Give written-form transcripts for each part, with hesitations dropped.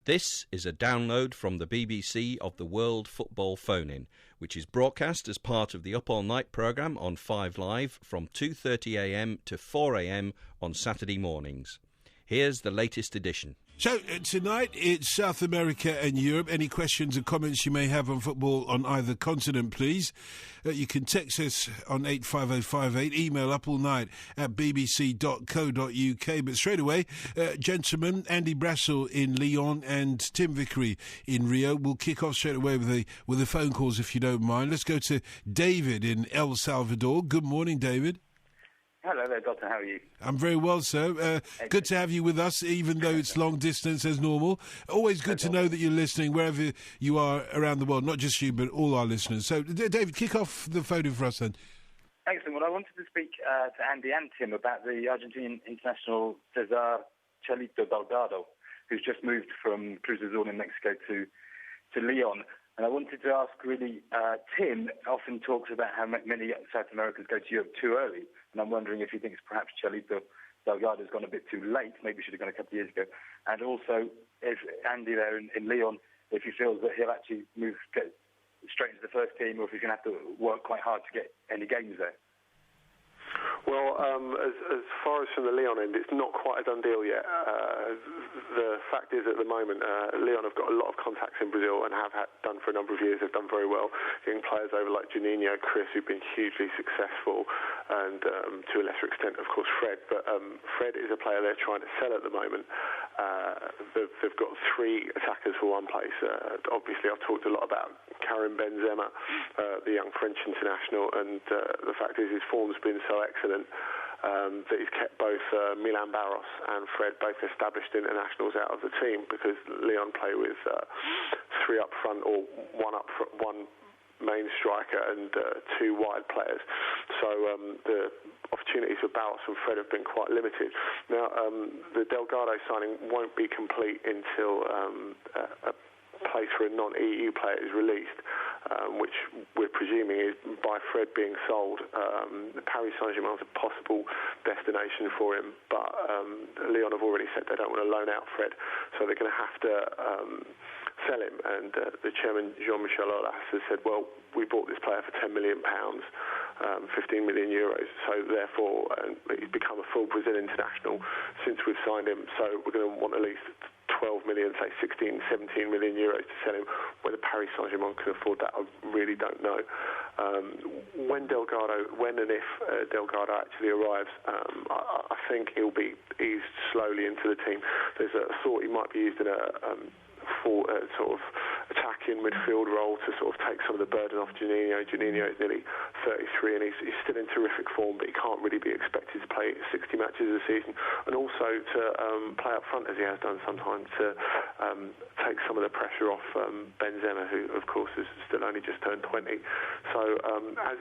This is a download from the BBC of the World Football Phone-In, which is broadcast as part of the Up All Night programme on 5 Live from 2:30am to 4am on Saturday mornings. Here's the latest edition. So, tonight it's South America and Europe. Any questions or comments you may have on football on either continent, please. You can text us on 85058, email upallnight@bbc.co.uk. But straight away, gentlemen, Andy Brassel in Lyon and Tim Vickery in Rio. We'll kick off straight away with the phone calls, if you don't mind. Let's go to David in El Salvador. Good morning, David. Hello there, Doctor. How are you? I'm very well, sir. Good to have you with us, even though it's long distance as normal. Always good to know that you're listening wherever you are around the world, not just you, but all our listeners. So, David, kick off the phone for us then. Excellent. Well, I wanted to speak to Andy and Tim about the Argentinian international Cesar Chelito Delgado, who's just moved from Cruz Azul in Mexico to Lyon. And I wanted to ask, really, Tim often talks about how many South Americans go to Europe too early, and I'm wondering if he thinks perhaps Chelito Delgado has gone a bit too late, maybe should have gone a couple of years ago. And also, if Andy there in Lyon, if he feels that he'll actually get straight into the first team, or if he's going to have to work quite hard to get any games there. Well, as far as from the Lyon end, it's not quite a done deal yet. The fact is, at the moment, Lyon have got a lot of contacts in Brazil and have done for a number of years. They've done very well, getting players over like Juninho, Chris, who've been hugely successful, and to a lesser extent, of course, Fred. But Fred is a player they're trying to sell at the moment. They've got three attackers for one place. Obviously, I've talked a lot about Karim Benzema, the young French international, and the fact is his form's been so excellent that he's kept both Milan Barros and Fred, both established internationals, out of the team, because Lyon play with three up front, or one main striker and two wide players. So the opportunities for Barros and Fred have been quite limited. Now, the Delgado signing won't be complete until a place for a non-EU player is released, which we're presuming is by Fred being sold. Paris Saint-Germain is a possible destination for him, but Lyon have already said they don't want to loan out Fred, so they're going to have to sell him. And the chairman, Jean-Michel Aulas, has said, well, we bought this player for £10 million, 15 million euros, so therefore he's become a full Brazil international since we've signed him, so we're going to want at least 12 million, say 16, 17 million euros to sell him. Whether Paris Saint-Germain can afford that, I really don't know. When and if Delgado actually arrives, I think he'll be eased slowly into the team. There's a thought he might be used in a sort of attacking midfield role to sort of take some of the burden off Juninho. Juninho is nearly 33 and he's still in terrific form, but he can't really be expected to play 60 matches a season, and also to play up front as he has done sometimes, to take some of the pressure off Benzema, who of course has still only just turned 20. So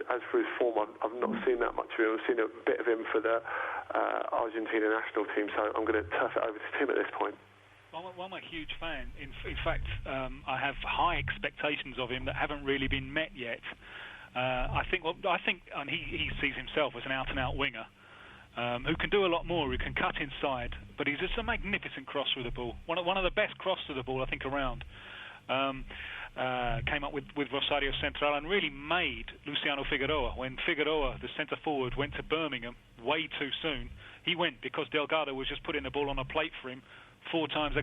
as for his form, I've not seen that much of him. I've seen a bit of him for the Argentina national team, so I'm going to turf it over to Tim at this point. Well, I'm a huge fan. In fact, I have high expectations of him that haven't really been met yet. I think, and he sees himself as an out-and-out winger who can do a lot more, who can cut inside, but he's just a magnificent crosser of the ball. One of the best crosses of the ball, I think, around. Came up with Rosario Central and really made Luciano Figueroa. When Figueroa, the centre-forward, went to Birmingham way too soon, he went because Delgado was just putting the ball on a plate for him four times a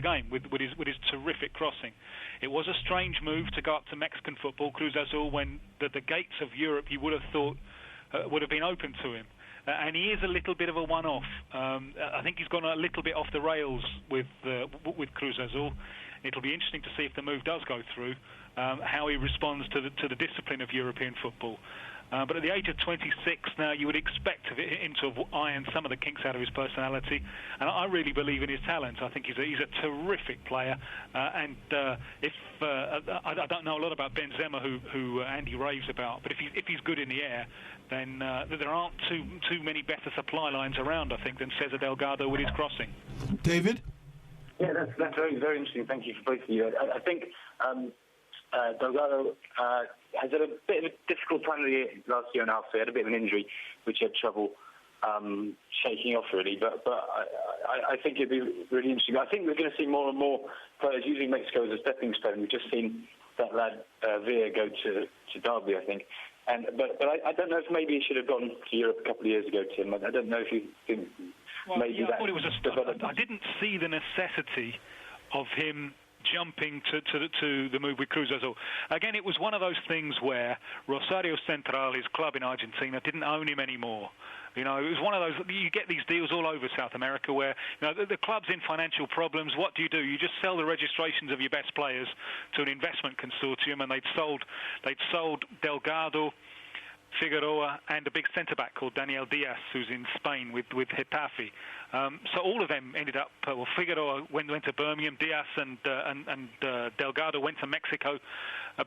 game with his terrific crossing. It was a strange move to go up to Mexican football, Cruz Azul, when the gates of Europe you would have thought would have been open to him. And he is a little bit of a one-off. I think he's gone a little bit off the rails with Cruz Azul. It'll be interesting to see if the move does go through, how he responds to the discipline of European football. But at the age of 26 now, you would expect him to have ironed some of the kinks out of his personality, and I really believe in his talent. I think he's a terrific player, and if I don't know a lot about Benzema, who Andy raves about, but if he's good in the air, then there aren't too many better supply lines around, I think, than Cesar Delgado with his crossing. David? Yeah, that's very, very interesting. Thank you for both of you. I think Delgado has had a bit of a difficult time of the year last year and a half. So he had a bit of an injury, which he had trouble shaking off really. But I think it'd be really interesting. I think we're going to see more and more players using Mexico as a stepping stone. We've just seen that lad Villa go to Derby, I think. But I don't know if maybe he should have gone to Europe a couple of years ago, Tim. I don't know if you think maybe that. I thought it was I didn't see the necessity of him jumping to the move with Cruz Azul. Again, it was one of those things where Rosario Central, his club in Argentina, didn't own him anymore. It was one of those, you get these deals all over South America where the club's in financial problems. What do? You just sell the registrations of your best players to an investment consortium, and they'd sold Delgado, Figueroa, and a big centre-back called Daniel Diaz, who's in Spain with Getafe. So all of them ended up. Figueroa went to Birmingham, Diaz and Delgado went to Mexico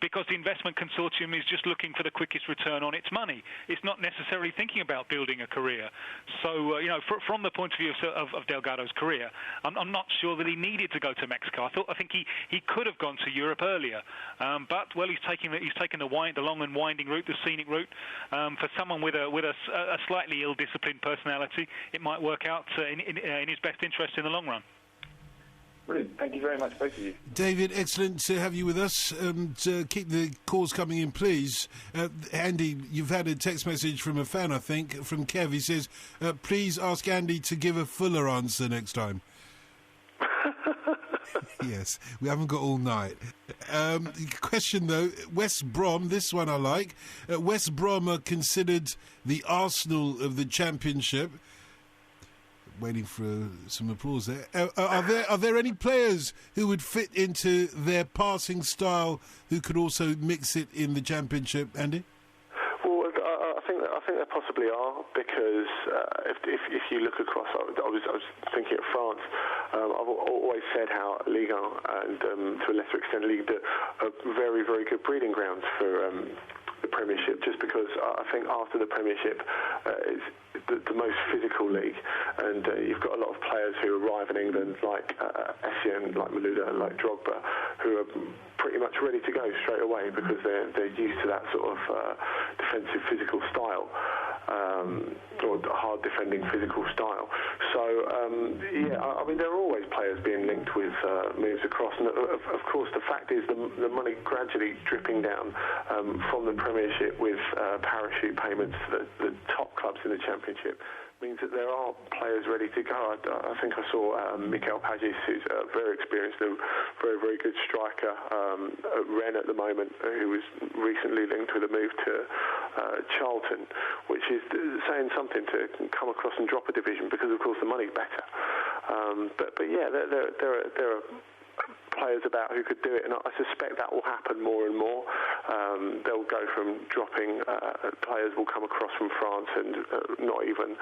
because the investment consortium is just looking for the quickest return on its money. It's not necessarily thinking about building a career. So from the point of view of Delgado's career, I'm not sure that he needed to go to Mexico. I think he could have gone to Europe earlier, but he's taking the long and winding route, the scenic route. For someone with a slightly ill-disciplined personality, it might work out in his best interest in the long run. Brilliant. Thank you very much, both of you. David, excellent to have you with us. Keep the calls coming in, please. Andy, you've had a text message from a fan, I think, from Kev. He says, please ask Andy to give a fuller answer next time. Yes, we haven't got all night. Question, though, West Brom, this one I like. West Brom are considered the Arsenal of the Championship. Waiting for some applause there. Are there any players who would fit into their passing style who could also mix it in the Championship, Andy? Well, I think there possibly are, because if you look across, I was thinking of France. I've always said how Ligue 1 and to a lesser extent Ligue 2 are very, very good breeding grounds for the Premiership, just because I think after the Premiership is the most physical league, and you've got a lot of players who arrive in England like Essien, like Malouda, like Drogba, who are pretty much ready to go straight away because they're used to that sort of defensive physical style, or hard defending physical style. So I mean, there are always players being linked with moves across, and of course the fact is the money gradually dripping down from the Premiership with parachute payments to the top clubs in the Championship means that there are players ready to go. I think I saw Mikel Pagis, who's very experienced and very, very good striker at Rennes at the moment, who was recently linked with a move to Charlton, which is saying something to come across and drop a division, because of course the money's better. But yeah, there are players about who could do it, and I suspect that will happen more and more. They'll go from dropping, players will come across from France, and not even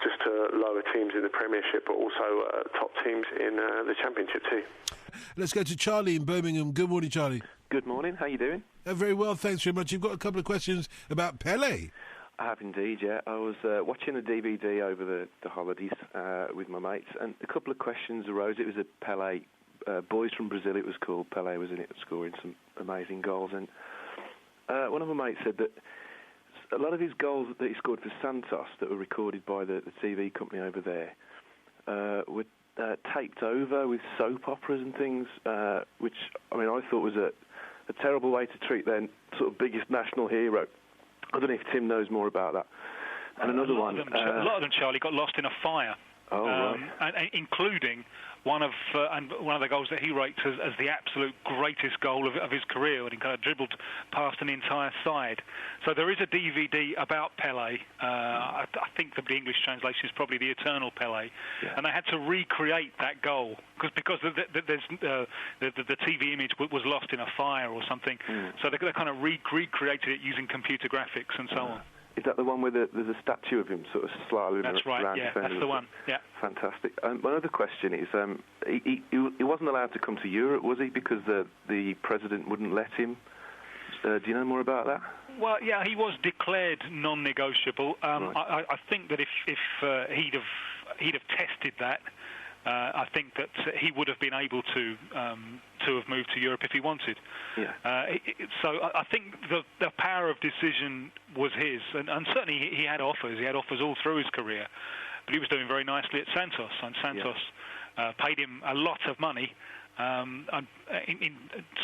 just to lower teams in the Premiership, but also top teams in the Championship too. Let's go to Charlie in Birmingham. Good morning, Charlie. Good morning. How are you doing? Very well, thanks very much. You've got a couple of questions about Pelé. I have indeed, yeah. I was watching a DVD over the holidays with my mates, and a couple of questions arose. It was a Pelé, Boys from Brazil it was called. Pelé was in it scoring some amazing goals, and one of my mates said that a lot of his goals that he scored for Santos that were recorded by the TV company over there were taped over with soap operas and things, which, I mean, I thought was a terrible way to treat their sort of biggest national hero. I don't know if Tim knows more about that. And another one... a lot of them, Charlie, got lost in a fire. Oh, right. And including one of the goals that he rates as the absolute greatest goal of his career, when he kind of dribbled past an entire side. So there is a DVD about Pelé. I think the English translation is probably The Eternal Pelé, yeah. And they had to recreate that goal because the TV image was lost in a fire or something. So they kind of recreated it using computer graphics and so on. Is that the one where there's a statue of him sort of slightly around? That's right, yeah, that's the one, yeah. Fantastic. My other question is, he wasn't allowed to come to Europe, was he, because the president wouldn't let him? Do you know more about that? Well, yeah, he was declared non-negotiable. Right. I think that if he'd have tested that, I think that he would have been able to have moved to Europe if he wanted. Yeah. So I think the power of decision was his, and certainly he had offers. He had offers all through his career, but he was doing very nicely at Santos, and Santos paid him a lot of money. In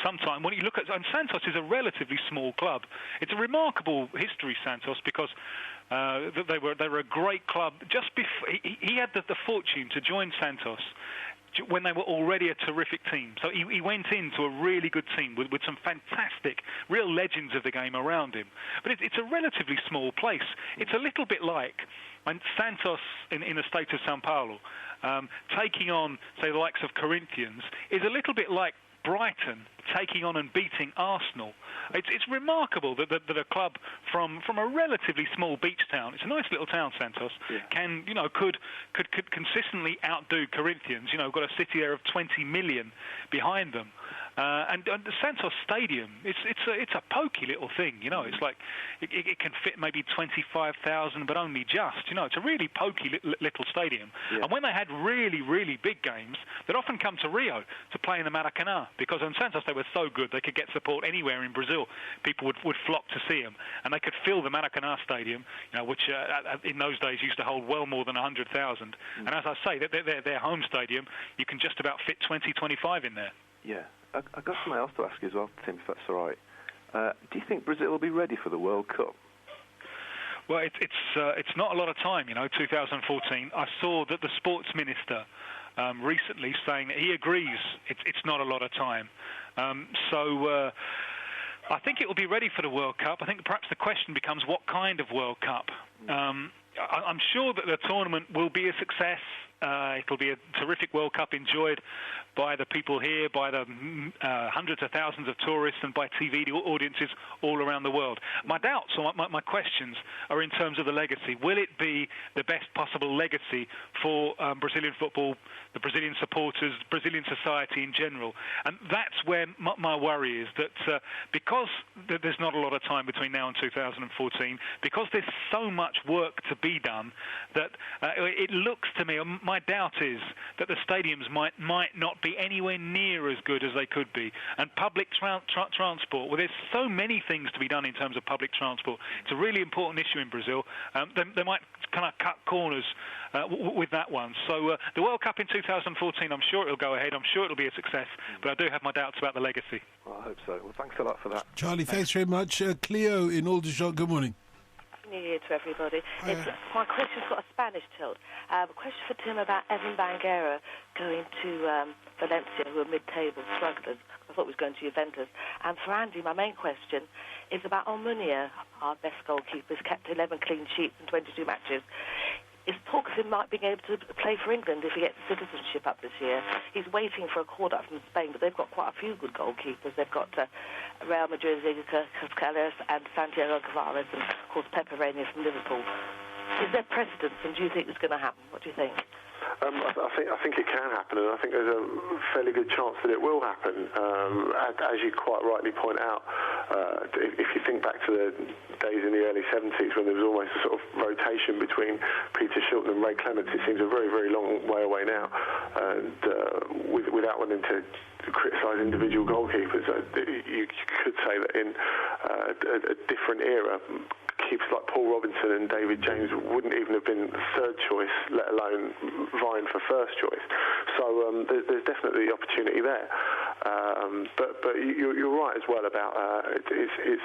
some time, when you look at, and Santos is a relatively small club. It's a remarkable history, Santos, because they were a great club. Just before he had the fortune to join Santos when they were already a terrific team. So he went into a really good team with some fantastic, real legends of the game around him. But it's a relatively small place. It's a little bit like when Santos in the state of Sao Paulo, taking on, say, the likes of Corinthians, is a little bit like Brighton taking on and beating Arsenal. It's remarkable that a club from a relatively small beach town, it's a nice little town, Santos, could consistently outdo Corinthians. Got a city there of 20 million behind them. And the Santos Stadium, it's a pokey little thing, It's like it can fit maybe 25,000, but only just. It's a really pokey little stadium. Yeah. And when they had really, really big games, they'd often come to Rio to play in the Maracanã, because on Santos they were so good they could get support anywhere in Brazil. People would flock to see them, and they could fill the Maracanã Stadium, which in those days used to hold well more than 100,000. And as I say, their home stadium, you can just about fit 20-25 in there. Yeah. I've got something else to ask you as well, Tim, if that's all right. Do you think Brazil will be ready for the World Cup? Well, it's not a lot of time, 2014. I saw that the sports minister recently saying that he agrees it's not a lot of time. So I think it will be ready for the World Cup. I think perhaps the question becomes what kind of World Cup. I'm sure that the tournament will be a success. It'll be a terrific World Cup enjoyed by the people here, by the hundreds of thousands of tourists, and by TV audiences all around the world. My doubts or my questions are in terms of the legacy. Will it be the best possible legacy for Brazilian football, the Brazilian supporters, Brazilian society in general? And that's where my worry is, that because there's not a lot of time between now and 2014, because there's so much work to be done, that it looks to me, my doubt is that the stadiums might not be anywhere near as good as they could be. And public transport, well, there's so many things to be done in terms of public transport. It's a really important issue in Brazil. They might kind of cut corners with that one. So the World Cup in 2014, I'm sure it'll go ahead. I'm sure it'll be a success. But I do have my doubts about the legacy. Well, I hope so. Well, thanks a lot for that. Charlie, thanks very much. Cleo in Aldershot, good morning. New Year to everybody. My question's got a Spanish tilt. A question for Tim about Evan Banguera going to Valencia, who are mid-table strugglers. I thought he was going to Juventus. And for Andy, my main question is about Almunia, our best goalkeeper. He's kept 11 clean sheets in 22 matches. Is talk of him might being able to play for England if he gets citizenship up this year. He's waiting for a call-up from Spain, but they've got quite a few good goalkeepers. They've got Real Madrid, Cascales and Santiago Tavares, and of course Pepe Reina from Liverpool. Is there precedence, and do you think it's going to happen? What do you think? I think it can happen, and I think there's a fairly good chance that it will happen. As you quite rightly point out, if you think back to the days in the early 70s when there was almost a sort of rotation between Peter Shilton and Ray Clements, it seems a very, very long way away now. And without wanting to criticise individual goalkeepers, you could say that in a different era, keepers like Paul Robinson and David James wouldn't even have been third choice, let alone vying for first choice. So there's definitely opportunity there. But you're right as well about it's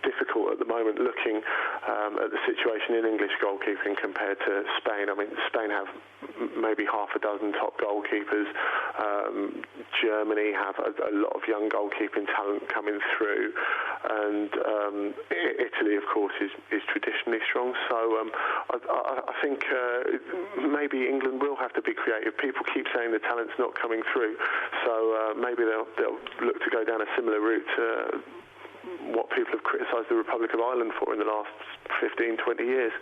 difficult at the moment looking at the situation in English goalkeeping compared to Spain. I mean, Spain have maybe half a dozen top goalkeepers. Germany have a lot of young goalkeeping talent coming through, and Italy, of course, is traditionally strong. So I think maybe England will have to be creative. People keep saying the talent's not coming through, so maybe they'll look to go down a similar route to what people have criticised the Republic of Ireland for in the last 15, 20 years.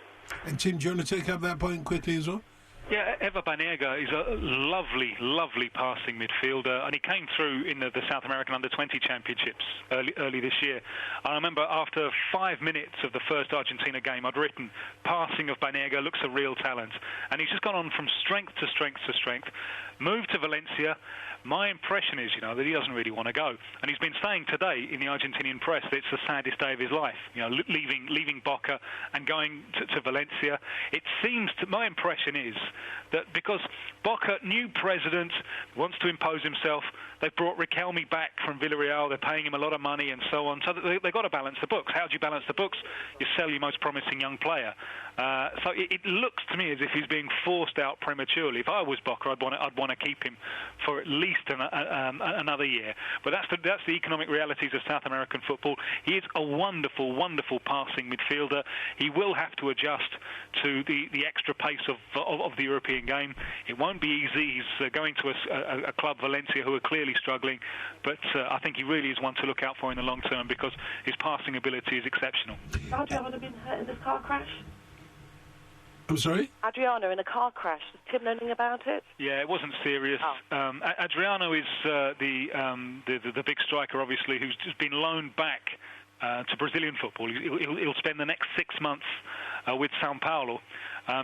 And Tim, do you want to take up that point quickly as well? Yeah, Ever Banega is a lovely, lovely passing midfielder, and he came through in the South American Under-20 Championships early this year. I remember after 5 minutes of the first Argentina game, I'd written, passing of Banega looks a real talent. And he's just gone on from strength to strength to strength, moved to Valencia. My impression is, that he doesn't really want to go. And he's been saying today in the Argentinian press that it's the saddest day of his life, leaving Boca and going to Valencia. It seems to, my impression is that because Boca, new president, wants to impose himself, they've brought Riquelme back from Villarreal, they're paying him a lot of money and so on, so they've got to balance the books. How do you balance the books? You sell your most promising young player. So it looks to me as if he's being forced out prematurely. If I was Boca, I'd want to keep him for at least another year. But that's the economic realities of South American football. He is a wonderful, wonderful passing midfielder. He will have to adjust to the extra pace of the European game. It won't be easy. He's going to a club, Valencia, who are clearly struggling. But I think he really is one to look out for in the long term because his passing ability is exceptional. Adriano would have been hurt in this car crash. I'm sorry? Adriano in a car crash. Does Tim know anything about it? Yeah, it wasn't serious. Oh. Adriano is the big striker, obviously, who's just been loaned back to Brazilian football. He'll spend the next 6 months with São Paulo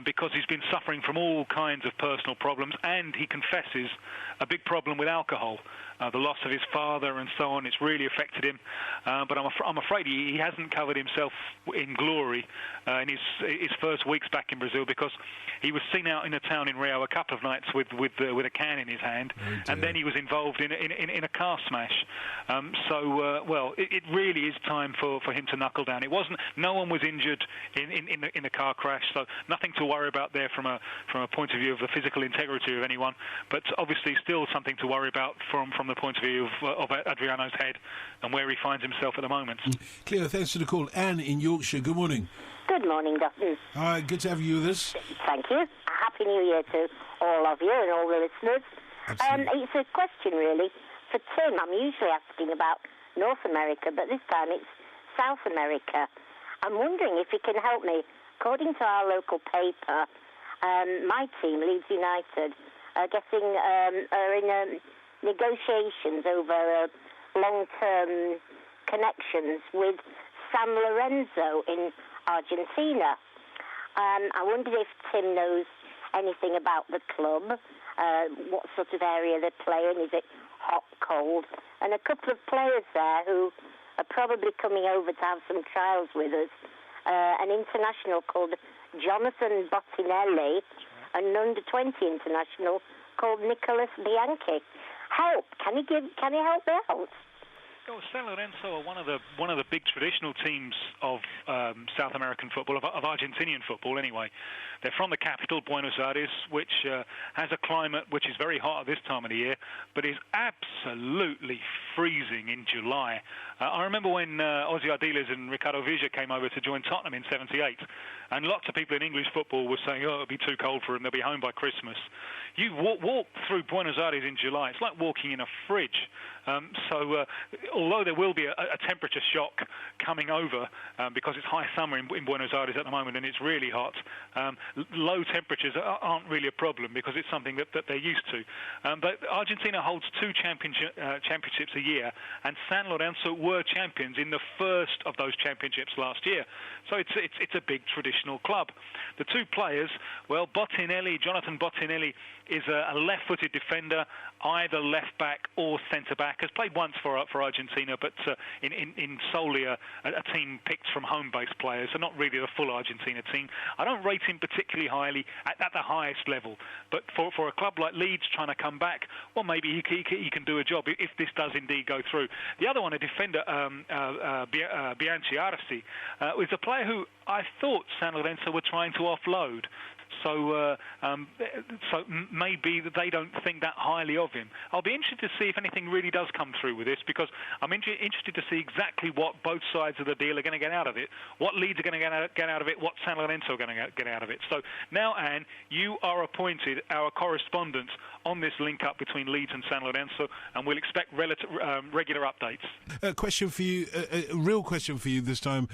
because he's been suffering from all kinds of personal problems, and he confesses a big problem with alcohol. The loss of his father and so on, it's really affected him. But I'm afraid he hasn't covered himself in glory in his first weeks back in Brazil because he was seen out in a town in Rio a couple of nights with a can in his hand, and then he was involved in a car smash. It really is time for him to knuckle down. No one was injured in the car crash, so nothing to worry about there from a point of view of the physical integrity of anyone. But obviously, still something to worry about from the point of view of Adriano's head and where he finds himself at the moment. Cleo, thanks for the call. Anne in Yorkshire, good morning. Good morning, Doctor. Hi, good to have you with us. Thank you. A Happy New Year to all of you and all the listeners. It's a question, really, for Tim. I'm usually asking about North America, but this time it's South America. I'm wondering if you can help me. According to our local paper, my team, Leeds United, are in negotiations over long-term connections with San Lorenzo in Argentina. I wondered if Tim knows anything about the club, what sort of area they're playing, is it hot, cold, and a couple of players there who are probably coming over to have some trials with us. An international called Jonathan Bottinelli and an under-20 international called Nicolas Bianchi. Help! Can you help me out? Well, San Lorenzo are one of the big traditional teams of South American football, of Argentinian football anyway. They're from the capital, Buenos Aires, which has a climate which is very hot at this time of the year, but is absolutely freezing in July. I remember when Ozzy Ardiles and Ricardo Villa came over to join Tottenham in '78, and lots of people in English football were saying, it'll be too cold for them, they'll be home by Christmas. You walk through Buenos Aires in July, it's like walking in a fridge. Although there will be a temperature shock coming over because it's high summer in Buenos Aires at the moment and it's really hot, low temperatures aren't really a problem because it's something that they're used to. But Argentina holds 2 championships a year, and San Lorenzo were champions in the first of those championships last year. So it's a big traditional club. The 2 players, well, Jonathan Bottinelli is a left-footed defender, either left-back or centre-back. Has played once for Argentina, but in solely a team picked from home-based players, so not really the full Argentina team. I don't rate him particularly highly at the highest level, but for a club like Leeds trying to come back, well, maybe he can do a job if this does indeed go through. The other one, a defender, Bianchi Arce, is a player who I thought San Lorenzo were trying to offload. So maybe they don't think that highly of him. I'll be interested to see if anything really does come through with this, because I'm interested to see exactly what both sides of the deal are going to get out of it, what Leeds are going to get out of it, what San Lorenzo are going to get out of it. So now, Anne, you are appointed our correspondent on this link-up between Leeds and San Lorenzo, and we'll expect regular updates. A question for you, a real question for you this time,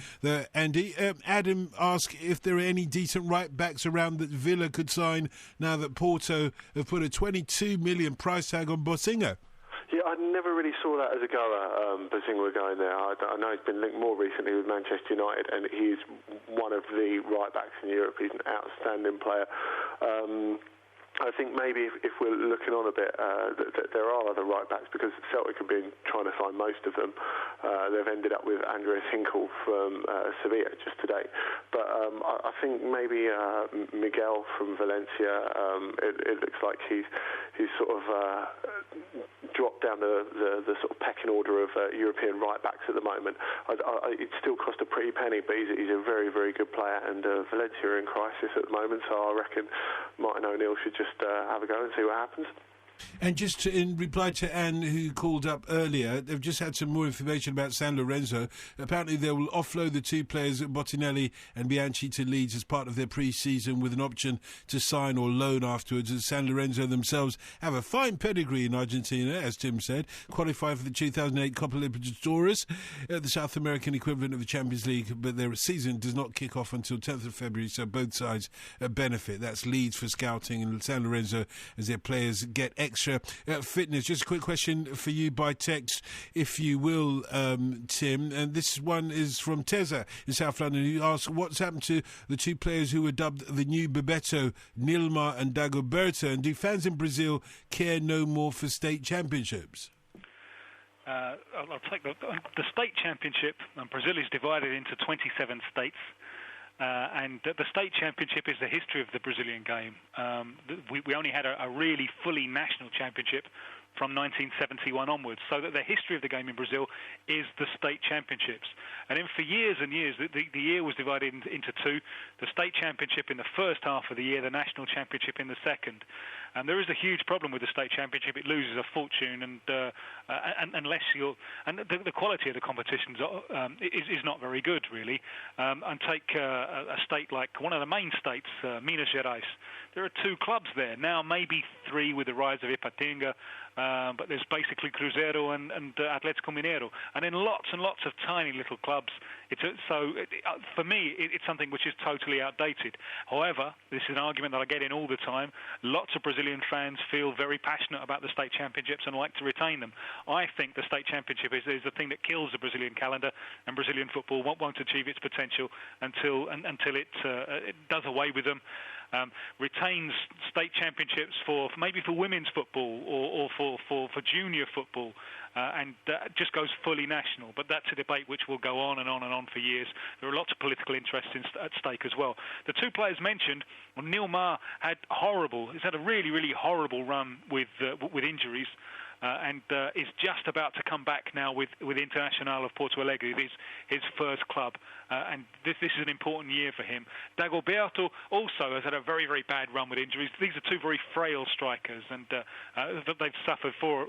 Andy. Adam asked if there are any decent right-backs around that Villa could sign now that Porto have put a 22 million price tag on Bosinga. Yeah, I never really saw that as a goer, Bosinga going there. I know he's been linked more recently with Manchester United, and he's one of the right-backs in Europe. He's an outstanding player. I think maybe if we're looking on a bit, there are other right-backs, because Celtic have been trying to find most of them. They've ended up with Andreas Hinkle from Sevilla just today. But I think maybe Miguel from Valencia, it looks like he's sort of dropped down the sort of pecking order of European right-backs at the moment. It still cost a pretty penny, but he's a very, very good player, and Valencia are in crisis at the moment, so I reckon Martin O'Neill should just have a go and see what happens. And just in reply to Anne, who called up earlier, they've just had some more information about San Lorenzo. Apparently they will offload the two players, Bottinelli and Bianchi, to Leeds as part of their pre-season, with an option to sign or loan afterwards. As San Lorenzo themselves have a fine pedigree in Argentina, as Tim said, qualified for the 2008 Copa Libertadores, the South American equivalent of the Champions League, but their season does not kick off until 10th of February, so both sides benefit. That's Leeds for scouting and San Lorenzo as their players get extra fitness. Just a quick question for you by text, if you will, Tim. And this one is from Teza in South London, who asks, what's happened to the two players who were dubbed the new Bebeto, Nilmar and Dagoberto? And do fans in Brazil care no more for state championships? I'll take the state championship. Brazil is divided into 27 states. And the state championship is the history of the Brazilian game. We only had a really fully national championship from 1971 onwards, so that the history of the game in Brazil is the state championships. And then for years and years, the year was divided into two: the state championship in the first half of the year, the national championship in the second. And there is a huge problem with the state championship. It loses a fortune, and unless you're, and the quality of the competitions is not very good, really. And take a state like one of the main states, Minas Gerais. There are two clubs there now, maybe three with the rise of Ipatinga, but there's basically Cruzeiro and Atlético Mineiro, and then lots and lots of tiny little clubs. For me, it's something which is totally outdated. However, this is an argument that I get in all the time. Lots of Brazilian fans feel very passionate about the state championships and like to retain them. I think the state championship is the thing that kills the Brazilian calendar, and Brazilian football won't achieve its potential until it does away with them. Retains state championships for women's football or for junior football, and just goes fully national. But that's a debate which will go on and on and on for years. There are lots of political interests at stake as well. The two players mentioned, Nilmar he's had a really, really horrible run with injuries. And is just about to come back now with Internacional of Porto Alegre, his first club, and this is an important year for him. Dagoberto also has had a very, very bad run with injuries. These are two very frail strikers, and they've suffered for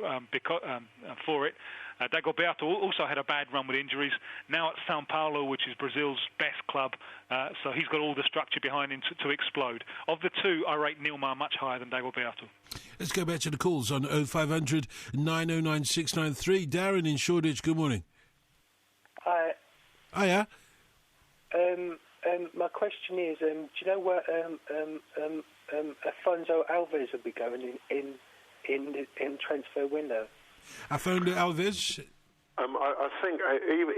it. Dagoberto also had a bad run with injuries. Now at São Paulo, which is Brazil's best club, so he's got all the structure behind him to explode. Of the two, I rate Nilmar much higher than Dagoberto. Let's go back to the calls on 0500 909 693. Darren in Shoreditch, good morning. Hi. Hiya. My question is, do you know where Afonso Alves will be going in transfer window? Afonso Alves? I think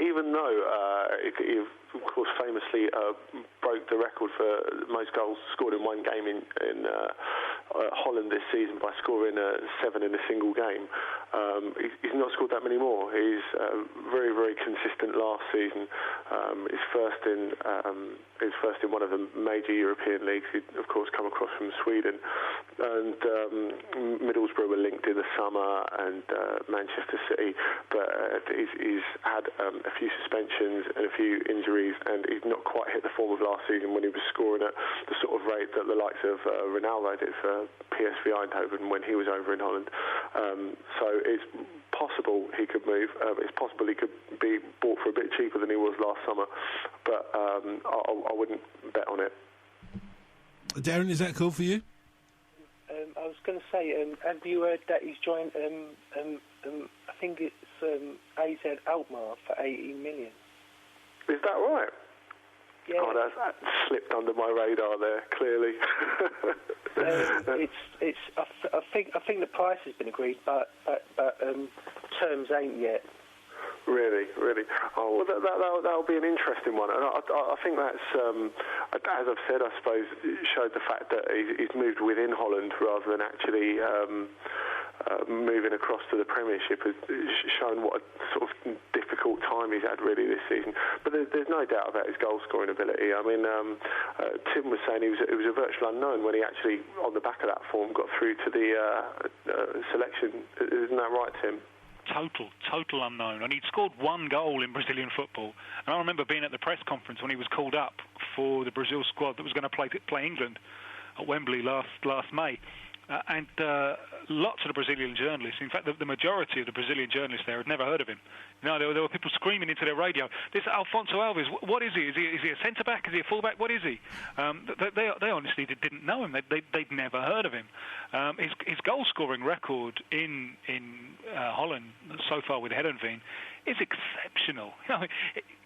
even though he, of course, famously broke the record for most goals scored in one game in Holland this season by scoring 7 in a single game, he's not scored that many more. He's very, very consistent last season. His first in one of the major European leagues. He'd, of course, come across from Sweden, and Middlesbrough were linked in the summer, and Manchester City, but he's had a few suspensions and a few injuries, and he's not quite hit the form of last season when he was scoring at the sort of rate that the likes of Ronaldo did for PSV Eindhoven when he was over in Holland. So it's possible he could move. It's possible he could be bought for a bit cheaper than he was last summer, but I wouldn't bet on it. Darren, is that cool for you? I was going to say, have you heard that he's joined, I think it's AZ Alkmaar for 18 million? Is that right? Yeah. Oh, that slipped under my radar there, clearly. I think the price has been agreed, but terms ain't yet. Really? Oh, well, that'll be an interesting one. And I think that's, as I've said, I suppose, showed the fact that he's moved within Holland rather than actually moving across to the Premiership, has shown what a sort of difficult time he's had really this season. But there's no doubt about his goal-scoring ability. I mean, Tim was saying it was a virtual unknown when he actually, on the back of that form, got through to the selection. Isn't that right, Tim? Total unknown. And he'd scored one goal in Brazilian football. And I remember being at the press conference when he was called up for the Brazil squad that was going to play England at Wembley last May. And lots of the Brazilian journalists, in fact, the majority of the Brazilian journalists there had never heard of him. No, there were people screaming into their radio, "This Alfonso Alves, what is he? Is he a centre-back? Is he a full-back? What is he?" They honestly didn't know him. They'd never heard of him. His goal-scoring record in Holland so far with Heerenveen is exceptional. You know,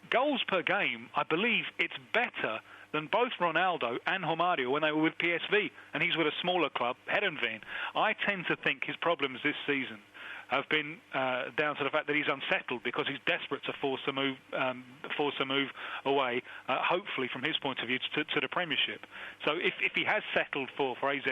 goals per game, I believe it's better than both Ronaldo and Romario when they were with PSV, and he's with a smaller club, Heerenveen. I tend to think his problems this season have been down to the fact that he's unsettled because he's desperate to force a move away, hopefully from his point of view, to the Premiership. So if he has settled for AZ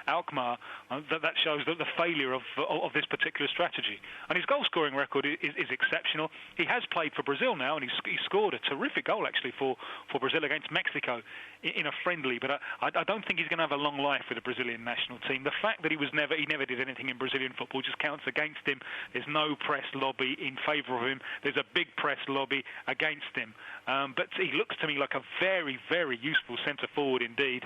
Alkmaar, that shows the failure of this particular strategy. And his goal-scoring record is exceptional. He has played for Brazil now, and he scored a terrific goal actually for Brazil against Mexico in a friendly. But I don't think he's going to have a long life with the Brazilian national team. The fact that he never did anything in Brazilian football just counts against him. There's no press lobby in favour of him. There's a big press lobby against him. But he looks to me like a very, very useful centre forward indeed.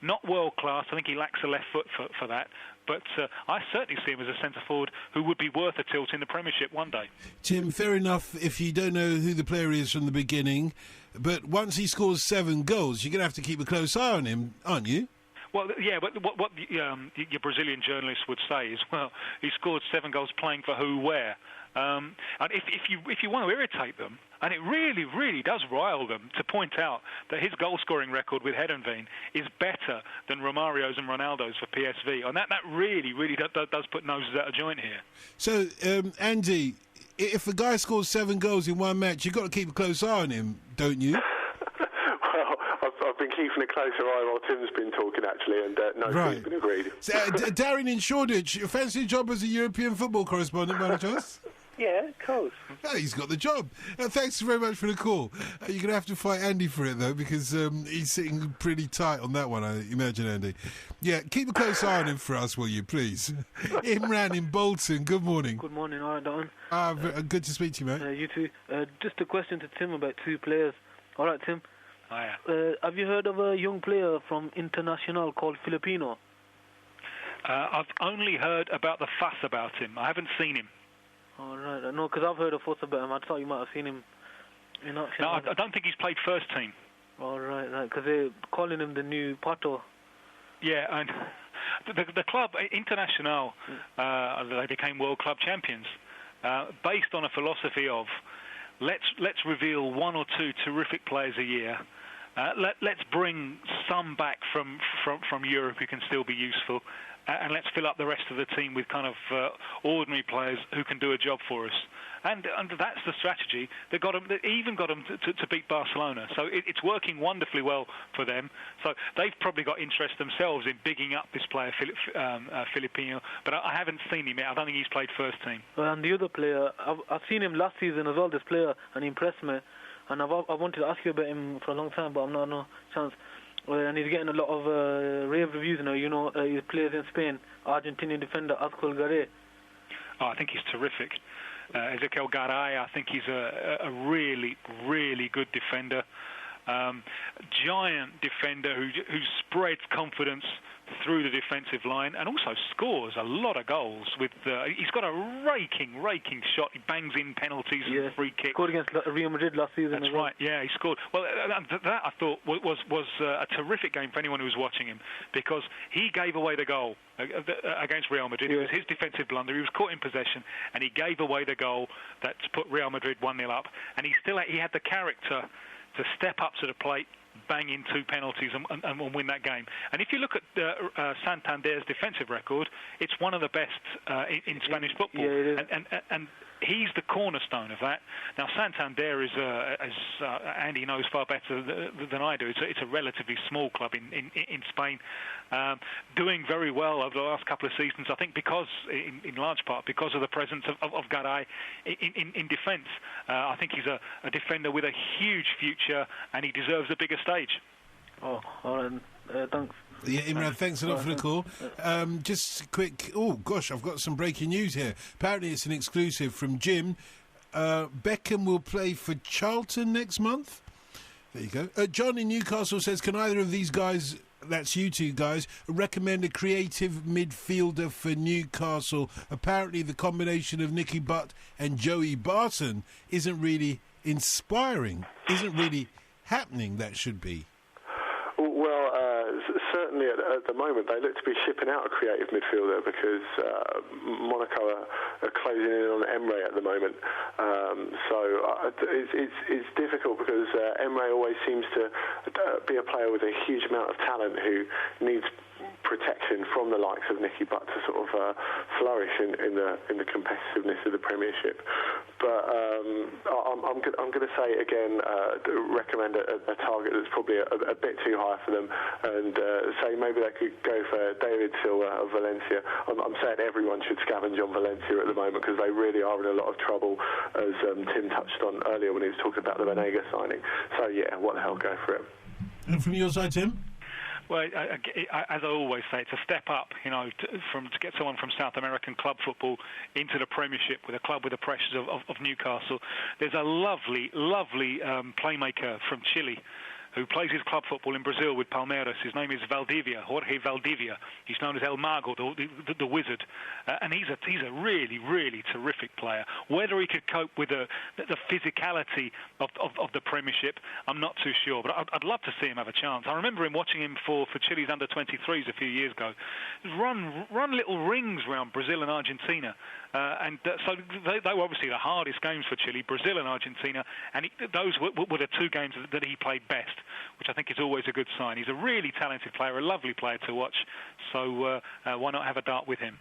Not world class. I think he lacks a left foot for that. But I certainly see him as a centre forward who would be worth a tilt in the Premiership one day. Tim, fair enough if you don't know who the player is from the beginning, but once he scores 7 goals, you're going to have to keep a close eye on him, aren't you? Well, yeah, but what your Brazilian journalists would say is, well, he scored 7 goals playing for who, where? And if you want to irritate them, and it really, really does rile them to point out that his goal-scoring record with Heerenveen is better than Romario's and Ronaldo's for PSV, and that really, really does put noses out of joint here. So, Andy, if a guy scores 7 goals in one match, you've got to keep a close eye on him, don't you? I've been keeping a closer eye while Tim's been talking, actually, and it's been agreed. So, Darren in Shoreditch, fancy a job as a European football correspondent, by any chance? Yeah, of course. Oh, he's got the job. Thanks very much for the call. You're going to have to fight Andy for it, though, because he's sitting pretty tight on that one, I imagine, Andy. Yeah, keep a close eye on him for us, will you, please? Imran in Bolton, good morning. Good morning, all right, Don. Good to speak to you, mate. You too. Just a question to Tim about 2 players. All right, Tim. Hiya. Have you heard of a young player from Internacional called Filipino? I've only heard about the fuss about him. I haven't seen him. All right. No, because I've heard a fuss about him. I thought you might have seen him in action. No, I don't think he's played first team. All right, because they're calling him the new Pato. Yeah, and the club, Internacional, they became World Club champions based on a philosophy of let's reveal 1 or 2 terrific players a year. Let's bring some back from Europe who can still be useful, and let's fill up the rest of the team with kind of ordinary players who can do a job for us. And that's the strategy that got them. That even got them to beat Barcelona. So it's working wonderfully well for them. So they've probably got interest themselves in bigging up this player, Filipino. But I haven't seen him yet. I don't think he's played first team. And the other player, I've seen him last season as well. This player, and he impressed me. And I wanted to ask you about him for a long time, but I've not no chance. And he's getting a lot of rave reviews now. You know, he plays in Spain. Argentinian defender Azcue Garay. Oh, I think he's terrific. Ezequiel Garay, I think he's a really, really good defender. Giant defender who spreads confidence through the defensive line and also scores a lot of goals. He's got a raking shot. He bangs in penalties and free kicks. Scored against Real Madrid last season. That's right. Yeah, he scored. Well, that I thought was a terrific game for anyone who was watching him, because he gave away the goal against Real Madrid. It was his defensive blunder. He was caught in possession, and he gave away the goal that put Real Madrid 1-0 up. And he had the character to step up to the plate, bang in 2 penalties and win that game. And if you look at Santander's defensive record, it's one of the best in Spanish football. Yeah, it is. And he's the cornerstone of that. Now, Santander is, as Andy knows far better than I do, it's a relatively small club in Spain, doing very well over the last couple of seasons, I think because, in large part, because of the presence of Garay in defence. I think he's a defender with a huge future, and he deserves a bigger stage. Oh, all right. Thanks. Yeah, Imran, thanks a lot for the call. Just quick. Oh, gosh, I've got some breaking news here. Apparently, it's an exclusive from Jim. Beckham will play for Charlton next month. There you go. John in Newcastle says, can either of these guys, that's you two guys, recommend a creative midfielder for Newcastle? Apparently, the combination of Nicky Butt and Joey Barton isn't really inspiring, isn't really happening, that should be. Well, certainly at the moment they look to be shipping out a creative midfielder because Monaco are closing in on Emre at the moment. So it's difficult because Emre always seems to be a player with a huge amount of talent who needs protection from the likes of Nicky Butt to sort of flourish in the competitiveness of the Premiership. But I'm going to say again, recommend a target that's probably a bit too high for them, and say maybe they could go for David Silva of Valencia. I'm saying everyone should scavenge on Valencia at the moment because they really are in a lot of trouble, as Tim touched on earlier when he was talking about the Banega signing. So yeah, what the hell, go for it. And from your side, Tim? Well, as I always say, it's a step up, to get someone from South American club football into the Premiership with a club with the pressures of Newcastle. There's a lovely playmaker from Chile who plays his club football in Brazil with Palmeiras. His name is Valdivia, Jorge Valdivia. He's known as El Mago, the wizard. And he's a really, really terrific player. Whether he could cope with the physicality of the Premiership, I'm not too sure. But I'd love to see him have a chance. I remember him watching him for Chile's under-23s a few years ago. Run little rings around Brazil and Argentina. So they were obviously the hardest games for Chile, Brazil and Argentina, and those were the 2 games that he played best, which I think is always a good sign. He's a really talented player, a lovely player to watch, so why not have a dart with him?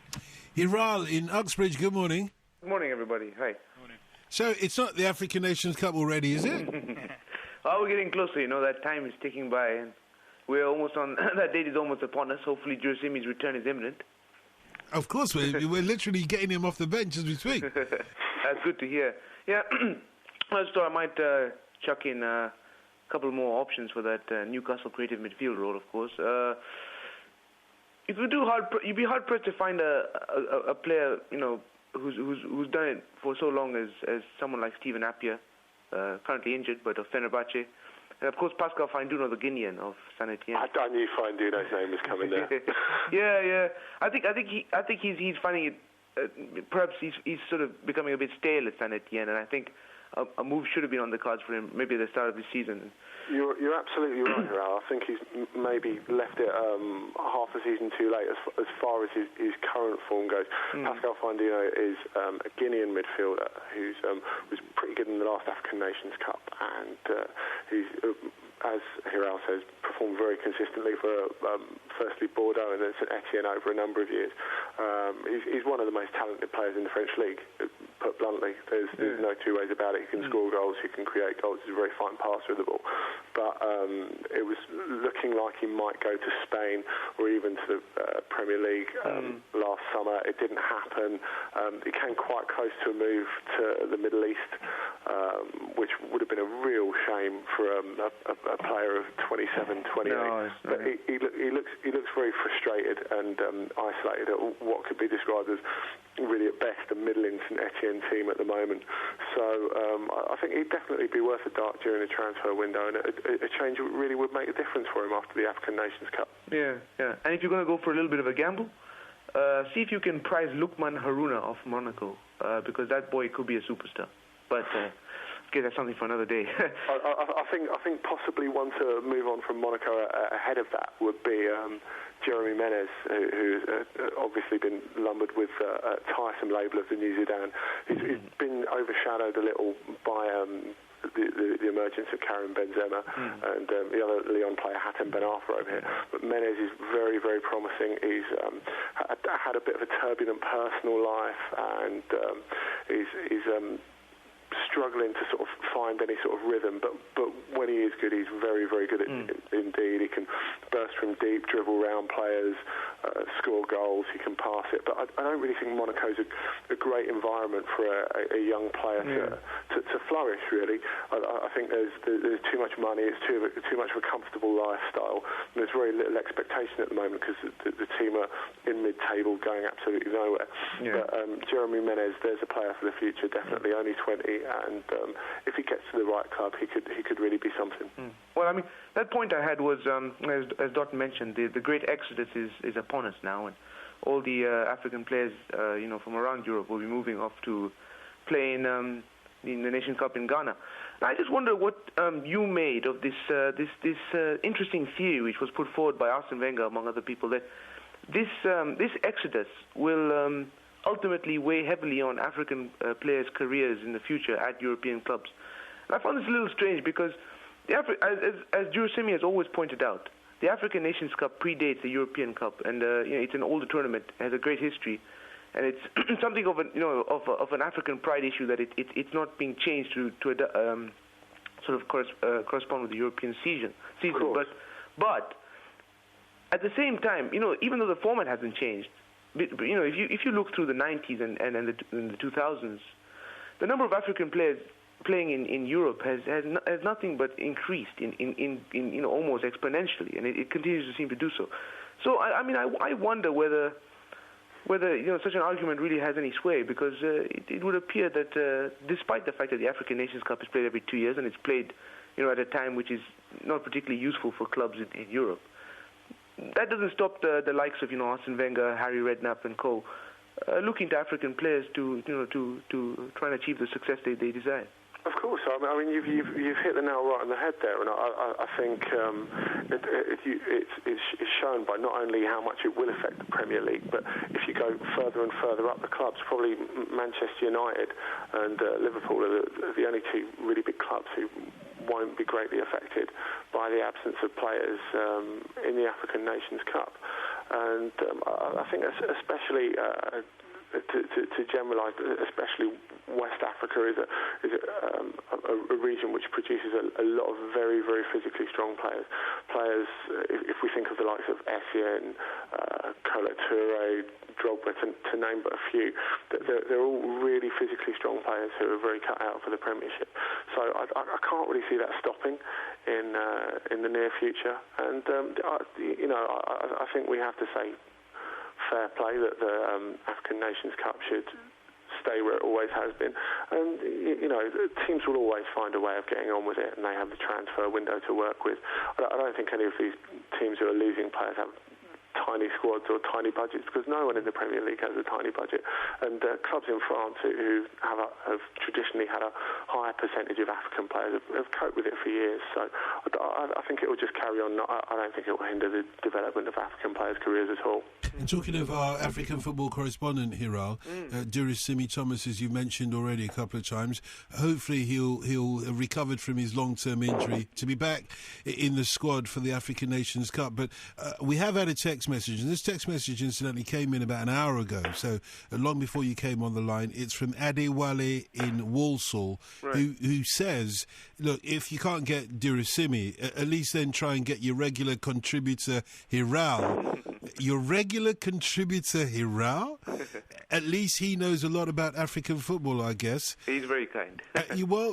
Hiral in Uxbridge, good morning. Good morning, everybody. Hi. Morning. So it's not the African Nations Cup already, is it? Oh, we're getting closer, that time is ticking by, and we're almost on, that date is almost upon us. Hopefully Josemi's return is imminent. Of course, we're literally getting him off the bench as we speak. That's good to hear. Yeah, I just thought I might chuck in a couple more options for that Newcastle creative midfield role, of course. If you do you'd be hard pressed to find a player, who's done it for so long as someone like Stephen Appiah, currently injured, but of Fenerbahce. And of course, Pascal Feinduno, the Guinean of Saint Etienne. I knew Feinduno's name was coming there. Yeah. I think he's finding it. Perhaps he's sort of becoming a bit stale at Saint Etienne, and I think a move should have been on the cards for him, maybe at the start of the season. You're absolutely right, Hiral. I think he's maybe left it half a season too late as far as his current form goes. Pascal Feinduno is a Guinean midfielder who's was pretty good in the last African Nations Cup, and he's, as Hiral says, performed very consistently for firstly Bordeaux and then St Etienne over a number of years. He's one of the most talented players in the French league. Put bluntly, there's no two ways about it. He can score goals, he can create goals. He's a very fine passer of the ball. But it was looking like he might go to Spain or even to the Premier League last summer. It didn't happen. He came quite close to a move to the Middle East, which would have been a real shame for a player of 27, 28. No, but he looks very frustrated and isolated at what could be described as really at best a middling St Etienne team at the moment. So I think he'd definitely be worth a dart during the transfer window, and a change really would make a difference for him after the African Nations Cup. Yeah. And if you're going to go for a little bit of a gamble, see if you can prize Lukman Haruna off Monaco, because that boy could be a superstar. But okay, that's something for another day. I think possibly one to move on from Monaco ahead of that would be Jeremy Menez, who's obviously been lumbered with a tiresome label of the New Zealand. He's been overshadowed a little by the emergence of Karim Benzema and the other Lyon player, Hatem Ben Arfa over here. But Menez is very, very promising. He's had a bit of a turbulent personal life, and he's struggling to sort of find any sort of rhythm, but when he is good, he's very, very good indeed. He can burst from deep, dribble around players, score goals, he can pass it, but I don't really think Monaco's a great environment for a young player to flourish, really. I think there's too much money, it's too much of a comfortable lifestyle, and there's very little expectation at the moment because the team are in mid-table going absolutely nowhere. But Jeremy Menez, there's a player for the future, definitely, only 20, and if he gets to the right club, he could really be something. Well, I mean, that point I had was, as Dot mentioned, the great exodus is upon us now, and all the African players, from around Europe will be moving off to play in the Nation Cup in Ghana. And I just wonder what you made of this interesting theory which was put forward by Arsene Wenger, among other people, that this exodus will ultimately weigh heavily on African players' careers in the future at European clubs. And I found this a little strange because, as Jurasimi has always pointed out, the African Nations Cup predates the European Cup, and it's an older tournament, has a great history, and it's something of an African pride issue that it's not being changed to sort of correspond with the European season. But at the same time, even though the format hasn't changed, if you look through the 90s and the 2000s, the number of African players playing in Europe has nothing but increased in almost exponentially, and it continues to seem to do so. So I wonder whether such an argument really has any sway, because it would appear that despite the fact that the African Nations Cup is played every 2 years and it's played at a time which is not particularly useful for clubs in Europe, that doesn't stop the likes of Arsene Wenger, Harry Redknapp and co. Looking to African players to try and achieve the success they desire. Of course, I mean you've hit the nail right on the head there, and I think it's shown by not only how much it will affect the Premier League, but if you go further and further up the clubs, probably Manchester United and Liverpool are the only two really big clubs who won't be greatly affected by the absence of players in the African Nations Cup, and I think especially to generalise, especially West Africa is a region which produces a lot of very, very physically strong players. If we think of the likes of Essien, Kolo Touré, Drogba, to name but a few, they're all really physically strong players who are very cut out for the Premiership. So I can't really see that stopping in the near future. And I think we have to say fair play that the African Nations Cup should stay where it always has been, and teams will always find a way of getting on with it, and they have the transfer window to work with. I don't think any of these teams who are losing players have tiny squads or tiny budgets, because no one in the Premier League has a tiny budget, and clubs in France who have traditionally had a higher percentage of African players have coped with it for years. So I think it will just carry on. I don't think it will hinder the development of African players' careers at all. And talking of our African football correspondent, Hiral, Durasimi Thomas, as you mentioned already a couple of times, hopefully he'll have recovered from his long-term injury to be back in the squad for the African Nations Cup. But we have had a text message, and this text message incidentally came in about an hour ago, so long before you came on the line. It's from Adewale in Walsall, who says, look, if you can't get Durasimi, at least then try and get your regular contributor Hiral. Your regular contributor Hiral? At least he knows a lot about African football, I guess. He's very kind.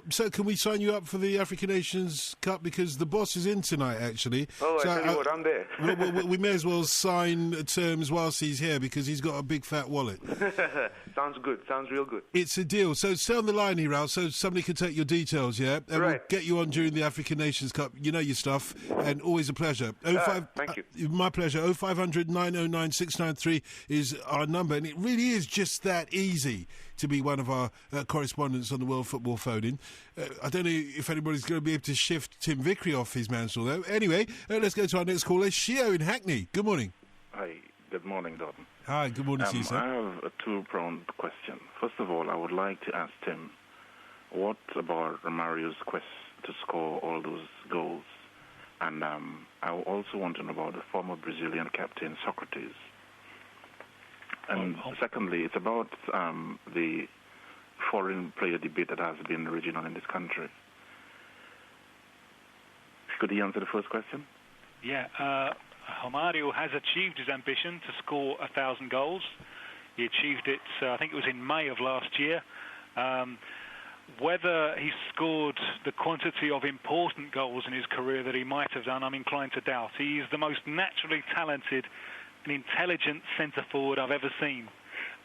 So can we sign you up for the African Nations Cup? Because the boss is in tonight, actually. Oh, so I tell you what, I'm there. we may as well sign terms whilst he's here, because he's got a big fat wallet. Sounds good. Sounds real good. It's a deal. So stay on the line, Hiral, so somebody can take your details, yeah? And we'll get you on during the African Nations Cup. You know your stuff, and always a pleasure. Thank you. My pleasure. 0500 909 693 is our number, and it really is just that easy to be one of our correspondents on the World Football Phone-In. I don't know if anybody's going to be able to shift Tim Vickery off his mantle, though. Anyway, let's go to our next caller, Shio in Hackney. Good morning. Hi, good morning, Dalton. Hi, good morning to you, sir. I have a two-pronged question. First of all, I would like to ask Tim what about Romario's quest to score all those goals? And I also want to know about the former Brazilian captain, Socrates. And secondly, it's about the foreign player debate that has been raging on in this country. Could he answer the first question? Yeah, Romario has achieved his ambition to score 1,000 goals. He achieved it, I think it was in May of last year. Whether he scored the quantity of important goals in his career that he might have done, I'm inclined to doubt. He is the most naturally talented and intelligent centre-forward I've ever seen.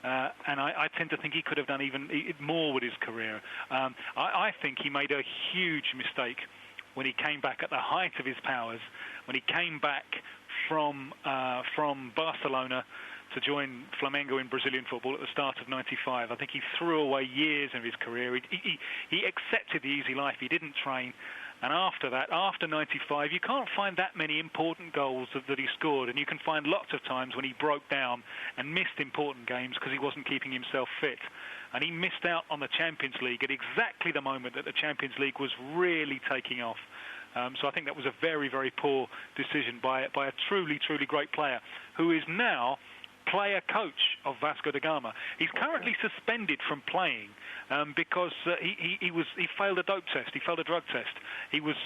And I tend to think he could have done even more with his career. I think he made a huge mistake when he came back at the height of his powers, when he came back from Barcelona to join Flamengo in Brazilian football at the start of '95. I think he threw away years of his career. He accepted the easy life. He didn't train. And after that, after '95, you can't find that many important goals that he scored. And you can find lots of times when he broke down and missed important games because he wasn't keeping himself fit. And he missed out on the Champions League at exactly the moment that the Champions League was really taking off. So I think that was a very, very poor decision by a truly, truly great player who is now player coach of Vasco da Gama. He's currently suspended from playing because he failed a dope test. He failed a drug test. He was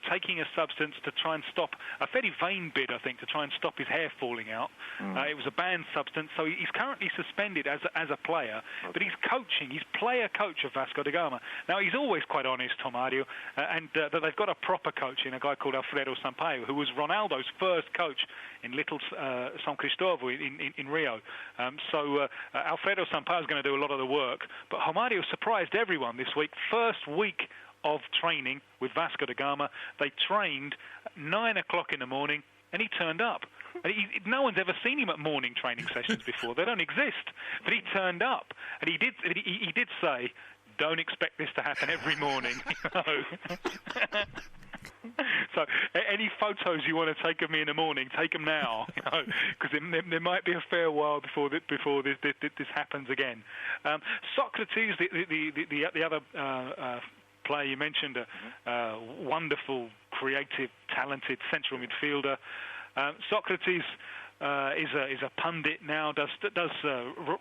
taking a substance to try and stop a very vain bid, I think, to try and stop his hair falling out. It was a banned substance, so he's currently suspended as a player. But he's coaching. He's player coach of Vasco da Gama. Now he's always quite honest, Romario, and they've got a proper coach in a guy called Alfredo Sampaio, who was Ronaldo's first coach in Little São Cristóvão in Rio. So Alfredo Sampaio is going to do a lot of the work. But Romario surprised everyone this week. First week of training with Vasco da Gama. They trained at 9 o'clock in the morning, and he turned up. No one's ever seen him at morning training sessions before. They don't exist. But he turned up, and he did say, "Don't expect this to happen every morning." So any photos you want to take of me in the morning, take them now, because there might be a fair while before this happens again. Socrates, the other player you mentioned, a wonderful, creative, talented central midfielder. Socrates is a pundit now,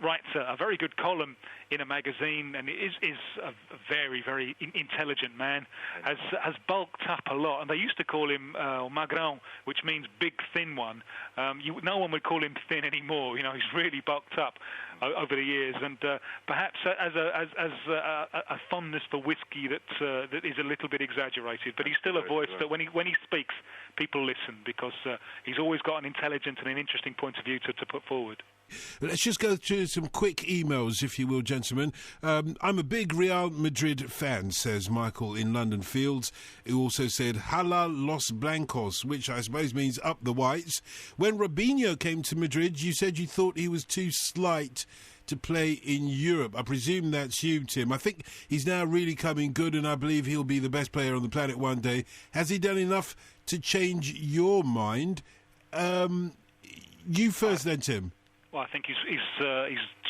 writes a very good column in a magazine, and is a very, very intelligent man, has bulked up a lot, and they used to call him Magrão, which means big, thin one. No one would call him thin anymore. He's really bulked up over the years, and perhaps as a fondness for whiskey that is a little bit exaggerated, but he's still a voice that when he speaks, people listen, because he's always got an intelligent and an interesting point of view to put forward. Let's just go through some quick emails, if you will, gentlemen. I'm a big Real Madrid fan, says Michael in London Fields, who also said, Hala los blancos, which I suppose means up the whites. When Robinho came to Madrid, you said you thought he was too slight to play in Europe. I presume that's you, Tim. I think he's now really coming good, and I believe he'll be the best player on the planet one day. Has he done enough to change your mind? You first, then, Tim. Well, I think he's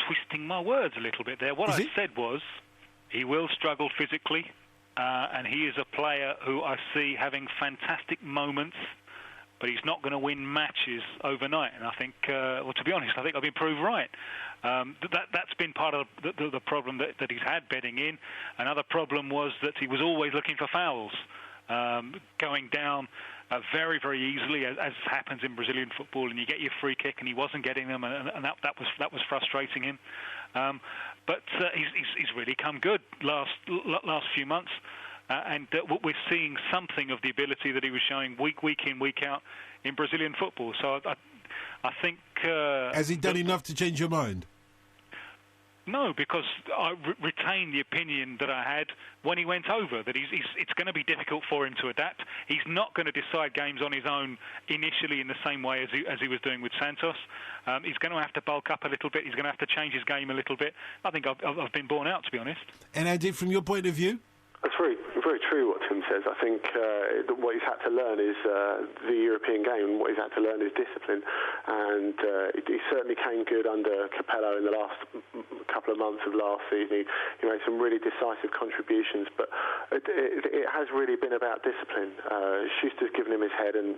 twisting my words a little bit there. What I said was he will struggle physically, and he is a player who I see having fantastic moments, but he's not going to win matches overnight. And I think, to be honest, I think I've been proved right. That's been part of the problem that he's had betting in. Another problem was that he was always looking for fouls, going down very, very easily, as happens in Brazilian football, and you get your free kick, and he wasn't getting them, and that was frustrating him. But he's really come good last few months, and we're seeing something of the ability that he was showing week in, week out in Brazilian football. So I think... Has he done enough to change your mind? No, because I retain the opinion that I had when he went over, that it's going to be difficult for him to adapt. He's not going to decide games on his own initially in the same way as he was doing with Santos. He's going to have to bulk up a little bit. He's going to have to change his game a little bit. I think I've been borne out, to be honest. And Andy, from your point of view? That's very, very true what Tim says. I think what he's had to learn is the European game. What he's had to learn is discipline, and he certainly came good under Capello in the last couple of months of last season. He made some really decisive contributions, but it has really been about discipline. Schuster's given him his head and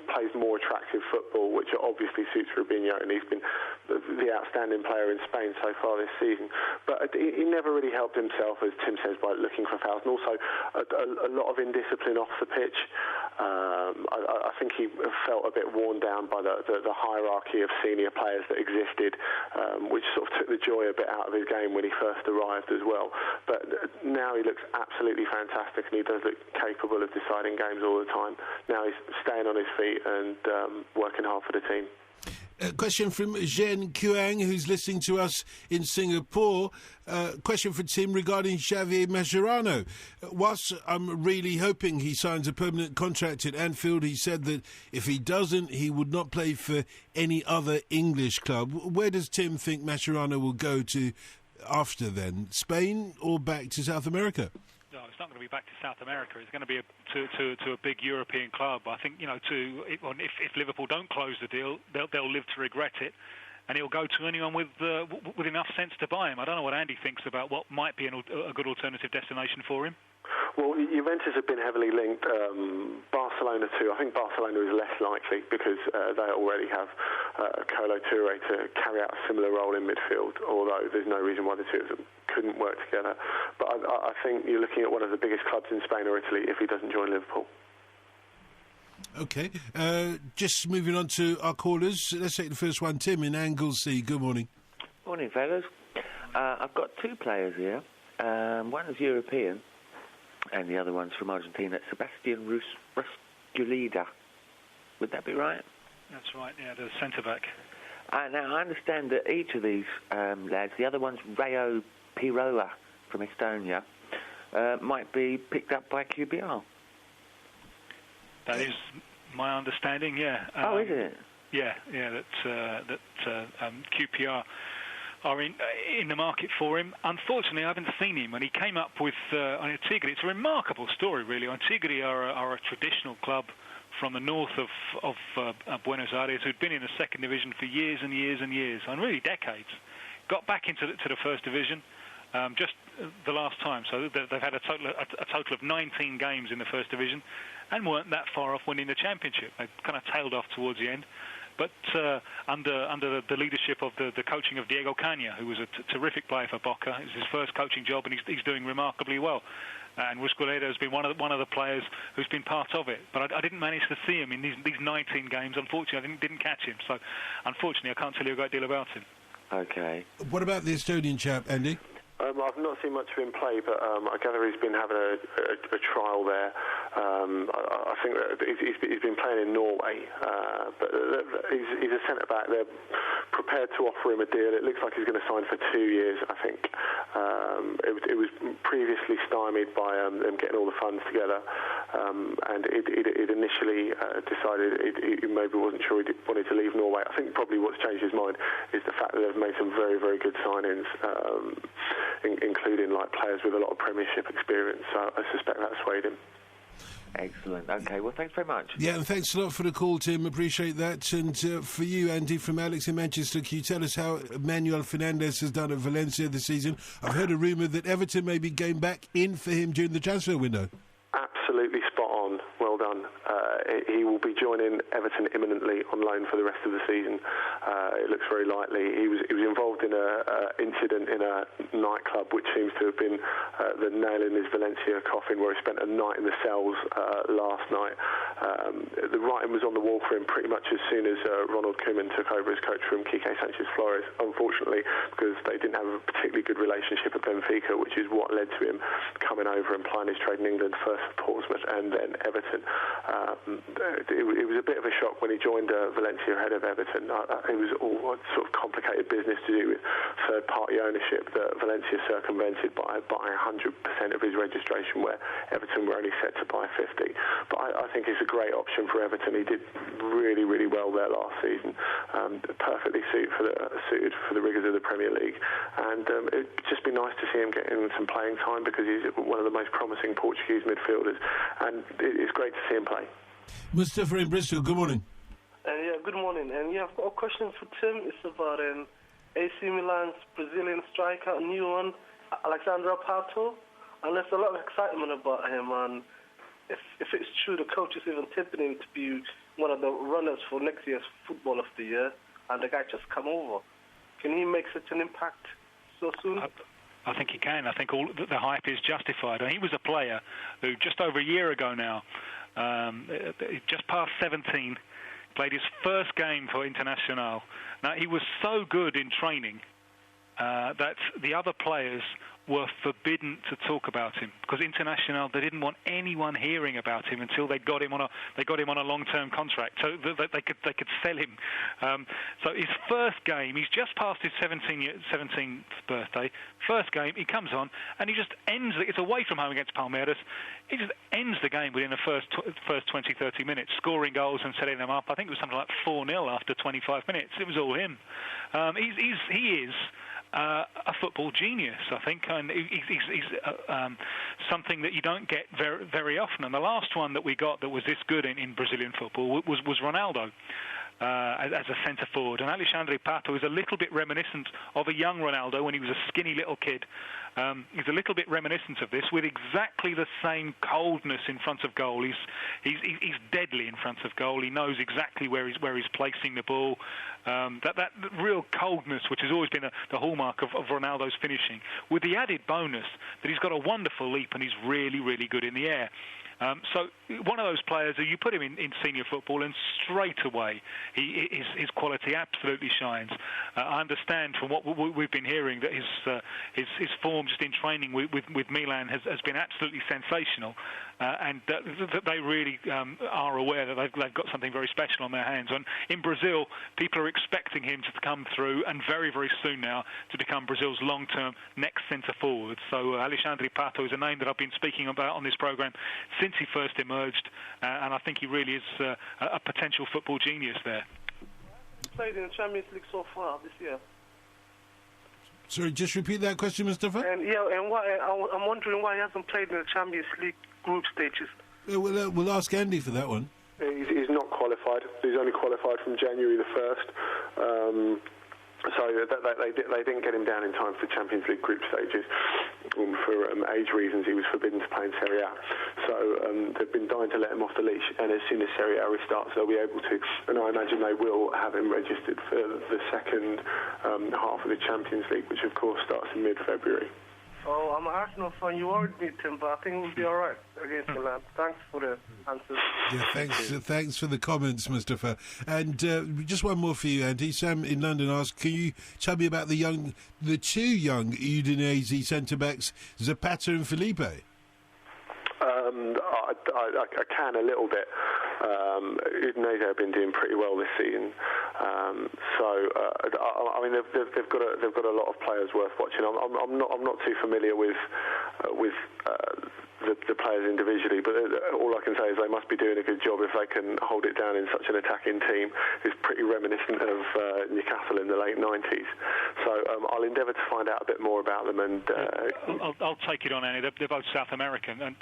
plays more attractive football, which obviously suits Robinho, and he's been the outstanding player in Spain so far this season. But he never really helped himself, as Tim says, by looking for fouls, and also a lot of indiscipline off the pitch. I think he felt a bit worn down by the hierarchy of senior players that existed, which sort of took the joy a bit out of his game when he first arrived as well. But now he looks absolutely fantastic, and he does look capable of deciding games all the time. Now he's staying on his feet and working hard for the team. A question from Zhen Kuang, who's listening to us in Singapore. Question for Tim regarding Xavier Mascherano. Whilst I'm really hoping he signs a permanent contract at Anfield, he said that if he doesn't, he would not play for any other English club. Where does Tim think Mascherano will go to after then? Spain or back to South America? No, it's not going to be back to South America. It's going to be to a big European club. I think, if Liverpool don't close the deal, they'll live to regret it, and he'll go to anyone with enough sense to buy him. I don't know what Andy thinks about what might be a good alternative destination for him. Well, Juventus have been heavily linked. Barcelona too. I think Barcelona is less likely because they already have Kolo Touré to carry out a similar role in midfield, although there's no reason why the two of them couldn't work together. But I think you're looking at one of the biggest clubs in Spain or Italy if he doesn't join Liverpool. OK. Just moving on to our callers. Let's take the first one. Tim in Anglesey. Good morning. Morning, fellas. I've got two players here. One is European and the other one's from Argentina. Sebastian Rusculida. Would that be right? That's right, yeah, the centre-back. Now, I understand that each of these lads, the other one's Rayo Piroa from Estonia, might be picked up by QPR. That is my understanding, yeah. Is it? Yeah, that QPR are in the market for him. Unfortunately, I haven't seen him. When he came up with Tigre, it's a remarkable story, really. Tigre are a traditional club from the north of Buenos Aires, who'd been in the second division for years and years and years, and really decades. Got back into the first division just the last time. So they've had a total of 19 games in the first division, and weren't that far off winning the championship. They kind of tailed off towards the end. But under the leadership of the coaching of Diego Caña, who was a terrific player for Boca, it's his first coaching job, and he's doing remarkably well. And Rusculeda has been one of the players who's been part of it. But I didn't manage to see him in these 19 games. Unfortunately, I didn't catch him. So, unfortunately, I can't tell you a great deal about him. Okay. What about the Estonian chap, Andy? I've not seen much of him play, but I gather he's been having a trial there. I think that he's been playing in Norway, but he's a centre-back. They're prepared to offer him a deal. It looks like he's going to sign for 2 years, I think. It was previously stymied by them getting all the funds together, and it initially decided he maybe wasn't sure he wanted to leave Norway. I think probably what's changed his mind is the fact that they've made some very, very good signings, including like players with a lot of Premiership experience. So I suspect that swayed him. Excellent. OK, well, thanks very much. Yeah, and thanks a lot for the call, Tim. Appreciate that. And for you, Andy, from Alex in Manchester, can you tell us how Manuel Fernandes has done at Valencia this season? I've heard a rumour that Everton may be going back in for him during the transfer window. Absolutely spot on. Well done. He will be joining Everton imminently on loan for the rest of the season. It looks very likely. He was involved in an incident in a nightclub, which seems to have been the nail in his Valencia coffin, where he spent a night in the cells last night. The writing was on the wall for him pretty much as soon as Ronald Koeman took over as coach from Quique Sanchez-Flores, unfortunately, because they didn't have a particularly good relationship at Benfica, which is what led to him coming over and plying his trade in England, first for Portsmouth and then Everton. It was a bit of a shock when he joined Valencia ahead of Everton. It was all sort of complicated business to do with third-party ownership that Valencia circumvented by buying 100% of his registration, where Everton were only set to buy 50. But I think it's a great option for Everton. He did really, really well there last season, perfectly suited for the rigours of the Premier League. And it'd just be nice to see him getting some playing time, because he's one of the most promising Portuguese midfielders, and it's great to see him play. Mustafa in Bristol, good morning. Good morning. And I've got a question for Tim. It's about AC Milan's Brazilian striker, a new one, Alexandre Pato. And there's a lot of excitement about him. And if it's true, the coach is even tipping him to be one of the runners for next year's Football of the Year. And the guy just come over. Can he make such an impact so soon? I think he can. I think all the hype is justified. And he was a player who just over a year ago now, just past 17, played his first game for Internacional. Now, he was so good in training that the other players were forbidden to talk about him, because Internacional, they didn't want anyone hearing about him until they got him on a long-term contract, so that they could sell him. So his first game, he's just passed his 17th birthday. First game, he comes on and he just ends it. It's away from home against Palmeiras. He just ends the game within the first 20, 30 minutes, scoring goals and setting them up. I think it was something like 4-0 after 25 minutes. It was all him. He is a football genius, I think, and he's something that you don't get very, very often. And the last one that we got that was this good in Brazilian football was Ronaldo. As a centre forward, and Alexandre Pato is a little bit reminiscent of a young Ronaldo when he was a skinny little kid. He's a little bit reminiscent of this, with exactly the same coldness in front of goal. He's deadly in front of goal. He knows exactly where he's placing the ball. That real coldness, which has always been the hallmark of Ronaldo's finishing, with the added bonus that he's got a wonderful leap and he's really, really good in the air. So one of those players who you put him in senior football and straight away his quality absolutely shines. I understand from what we've been hearing that his form just in training with Milan has been absolutely sensational, and that they really are aware that they've got something very special on their hands. And in Brazil, people are expecting him to come through, and very, very soon now, to become Brazil's long-term next centre forward. So Alexandre Pato is a name that I've been speaking about on this programme since he first emerged, and I think he really is a potential football genius there. Played in the Champions League so far this year. Sorry, just repeat that question, Mustafa. And why I'm wondering why he hasn't played in the Champions League group stages. We'll ask Andy for that one. He's not qualified. He's only qualified from January the 1st. So they didn't get him down in time for the Champions League group stages. For age reasons, he was forbidden to play in Serie A. So they've been dying to let him off the leash, and as soon as Serie A restarts, they'll be able to. And I imagine they will have him registered for the second half of the Champions League, which of course starts in mid-February. Oh, I'm an Arsenal fan. You worried me, Tim, but I think we'll be all right against Milan. Thanks for the answers. Yeah, thanks for the comments, Mustafa. And just one more for you, Andy. Sam in London asked, can you tell me about the two young Udinese centre-backs, Zapata and Felipe? I can a little bit. Udinese have been doing pretty well this season, I mean they've got a lot of players worth watching. I'm not too familiar with the players individually, but all I can say is they must be doing a good job if they can hold it down in such an attacking team. It's pretty reminiscent of Newcastle in the late 90s. So I'll endeavour to find out a bit more about them. And I'll take it on, Annie. They're both South American. And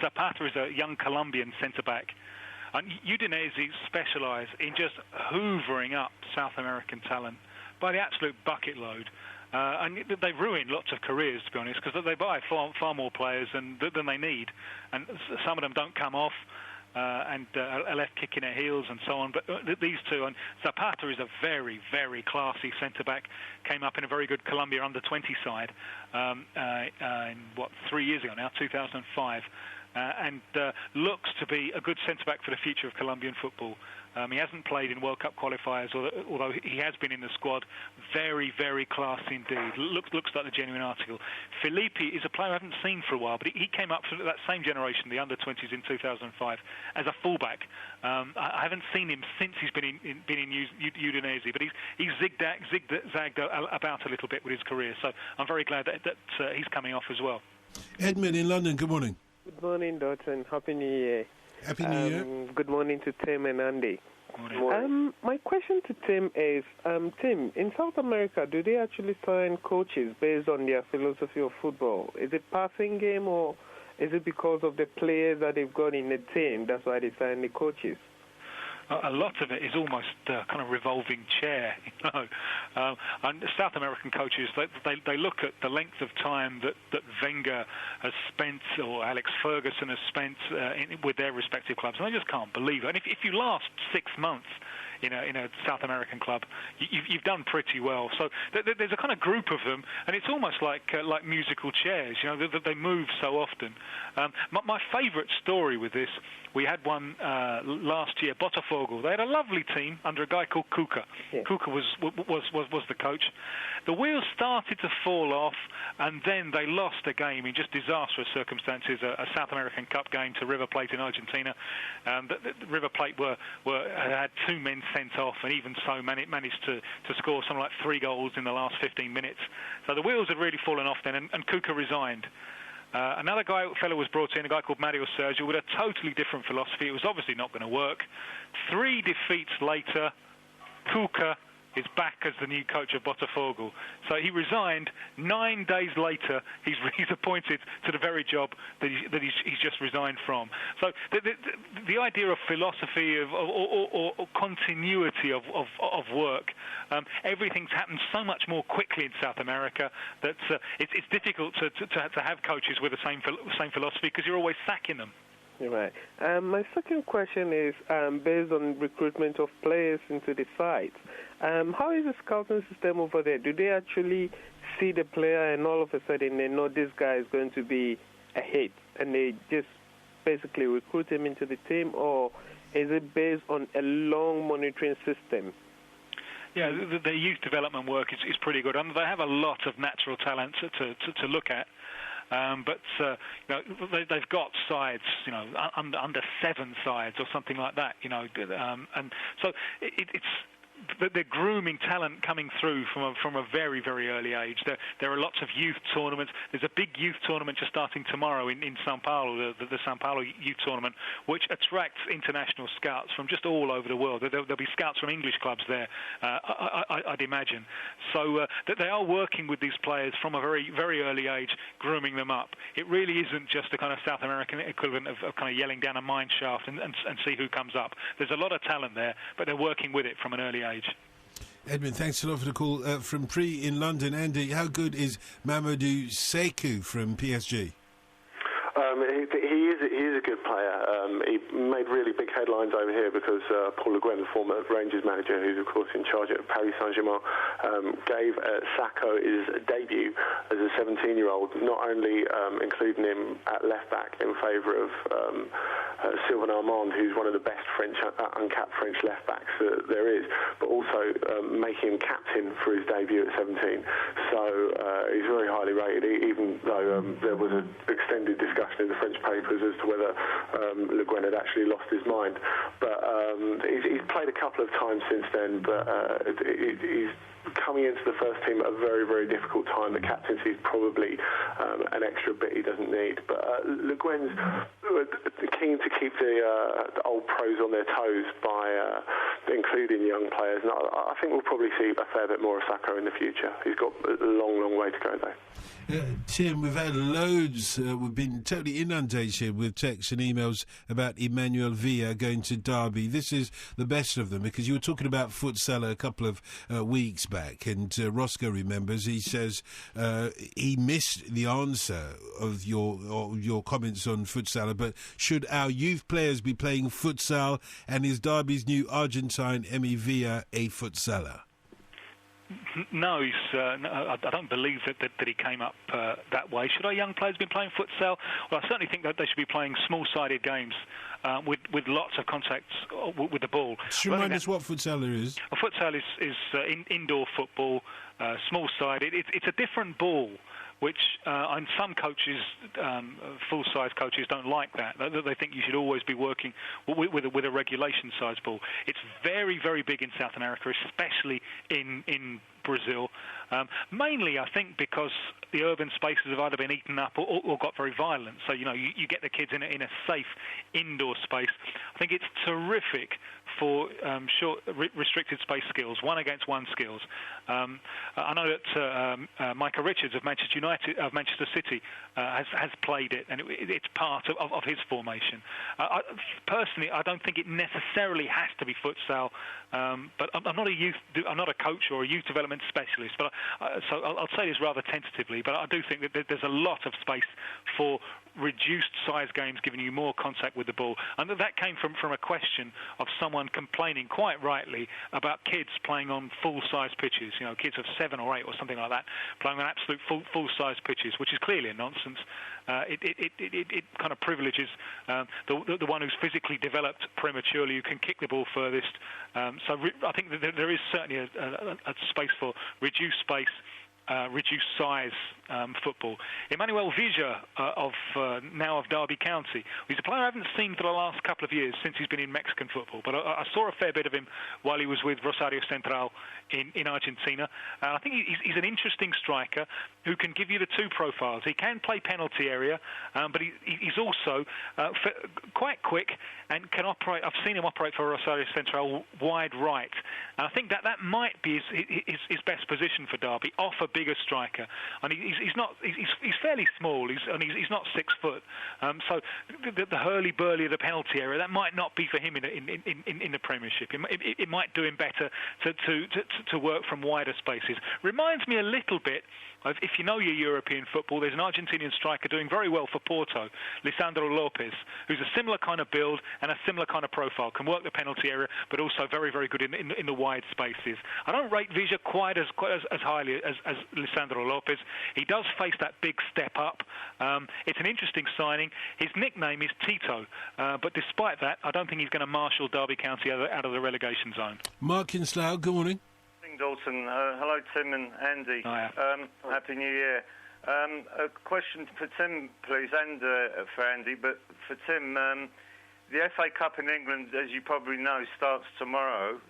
Zapata is a young Colombian centre-back. And Udinese specialise in just hoovering up South American talent by the absolute bucket load. And they've ruined lots of careers, to be honest, because they buy far more players than they need. And some of them don't come off and are left kicking their heels and so on. But these two, and Zapata is a very, very classy centre-back, came up in a very good Colombia under-20 side in, 3 years ago now, 2005. And looks to be a good centre-back for the future of Colombian football. He hasn't played in World Cup qualifiers, although he has been in the squad. Very, very classy indeed. Looks like the genuine article. Felipe is a player I haven't seen for a while, but he came up from that same generation, the under-20s in 2005, as a fullback. I haven't seen him since he's been in Udinese, but he's zigzagged about a little bit with his career. So I'm very glad that he's coming off as well. Edmund in London, good morning. Good morning, Dotson. Happy New Year. Happy New Year. Good morning to Tim and Andy. My question to Tim is, Tim, in South America, do they actually sign coaches based on their philosophy of football? Is it passing game, or is it because of the players that they've got in the team? That's why they sign the coaches. A lot of it is almost kind of revolving chair, you know. And South American coaches, they look at the length of time that Wenger has spent, or Alex Ferguson has spent with their respective clubs, and they just can't believe it. And if you last 6 months in a South American club, you've done pretty well. So there's a kind of group of them, and it's almost like musical chairs, you know, they move so often. My favourite story with this, we had one last year, Botafogo. They had a lovely team under a guy called Cuca. Yeah. Cuca was the coach. The wheels started to fall off, and then they lost a game in just disastrous circumstances, a South American Cup game to River Plate in Argentina. The River Plate had 2 men sent off, and even so managed to score something like 3 goals in the last 15 minutes. So the wheels had really fallen off then, and Cuca resigned. Another fellow was brought in, a guy called Mario Sergio, with a totally different philosophy. It was obviously not going to work. 3 defeats later, Cuca is back as the new coach of Botafogo. So he resigned. 9 days later, he's appointed to the very job that he's just resigned from. So the idea of philosophy or continuity of work, everything's happened so much more quickly in South America that it's difficult to have coaches with the same philosophy, because you're always sacking them. Right. My second question is based on recruitment of players into the sites. How is the scouting system over there? Do they actually see the player and all of a sudden they know this guy is going to be a hit and they just basically recruit him into the team, or is it based on a long monitoring system? Yeah, the youth development work is pretty good. They have a lot of natural talent to look at. But you know, they've got sides, you know, under 7 sides or something like that, you know, and so it's they're grooming talent coming through from a very, very early age. There are lots of youth tournaments. There's a big youth tournament just starting tomorrow in Sao Paulo, the Sao Paulo Youth Tournament, which attracts international scouts from just all over the world. There'll be scouts from English clubs there, I'd imagine. So they are working with these players from a very, very early age, grooming them up. It really isn't just a kind of South American equivalent of kind of yelling down a mine shaft and see who comes up. There's a lot of talent there, but they're working with it from an early age. Edmund, thanks a lot for the call from Pre in London. Andy, how good is Mamadou Sekou from PSG? He is a good player. He made really big headlines over here because Paul Le Guen, the former Rangers manager, who's of course in charge at Paris Saint-Germain, gave Sakho his debut as a 17-year-old, not only including him at left-back in favour of Sylvain Armand, who's one of the best uncapped French left-backs that there is, but also making him captain for his debut at 17. So he's very highly rated, even though there was an extended discussion in the French papers as to whether Le Guen had actually lost his mind. But he's played a couple of times since then, but he's coming into the first team at a very, very difficult time. The captaincy is probably an extra bit he doesn't need. But Le Guen's keen to keep the old pros on their toes by including young players. And I think we'll probably see a fair bit more of Sakho in the future. He's got a long, long way to go, though. Tim, we've had loads, we've been totally inundated with texts and emails about Emmanuel Villa going to Derby. This is the best of them, because you were talking about Futsal a couple of weeks back, and Roscoe remembers. He says he missed the answer of your comments on Futsal, but should our youth players be playing Futsal, and is Derby's new Argentine Emi Villa a Futsaler? No, I don't believe that he came up that way. Should our young players be playing futsal? Well, I certainly think that they should be playing small-sided games with lots of contacts with the ball. Just remind us what futsal is. Futsal is indoor football, small-sided. It's a different ball, which and some coaches, full-size coaches, don't like that. They think you should always be working with a regulation-size ball. It's very, very big in South America, especially in Brazil. Mainly, I think, because the urban spaces have either been eaten up or got very violent. So, you know, you get the kids in a safe indoor space. I think it's terrific for short, restricted space skills, 1-against-1 skills. I know that Micah Richards of Manchester City has played it, and it's part of his formation. Personally, I don't think it necessarily has to be futsal, but I'm not a coach or a youth development specialist. But so I'll say this rather tentatively, but I do think that there's a lot of space for reduced size games, giving you more contact with the ball, and that came from a question of someone complaining quite rightly about kids playing on full-size pitches. Kids of 7 or 8 or something like that playing on absolute full-size pitches, which is clearly a nonsense. It kind of privileges the one who's physically developed prematurely, who can kick the ball furthest. So I think that there is certainly a space for reduced space, reduced size football. Emmanuel Vija of Derby County. He's a player I haven't seen for the last couple of years since he's been in Mexican football, but I saw a fair bit of him while he was with Rosario Central in Argentina. I think he's an interesting striker who can give you the two profiles. He can play penalty area, but he's also quite quick and can operate. I've seen him operate for Rosario Central wide right, and I think that might be his best position for Derby, off a bigger striker. And he's fairly small. He's not 6 foot. So the hurly-burly of the penalty area, that might not be for him in the Premiership. It might do him better to work from wider spaces. Reminds me a little bit of, if you know your European football, there's an Argentinian striker doing very well for Porto, Lisandro Lopez, who's a similar kind of build and a similar kind of profile, can work the penalty area, but also very, very good in the wide spaces. I don't rate Vija quite as highly as Lisandro Lopez. He does face that big step up. It's an interesting signing. His nickname is Tito, but despite that, I don't think he's going to marshal Derby County out of the relegation zone. Mark in Slough, good morning. Dalton. Hello, Tim and Andy. Happy New Year. A question for Tim, please, and for Andy, but for Tim, the FA Cup in England, as you probably know, starts tomorrow.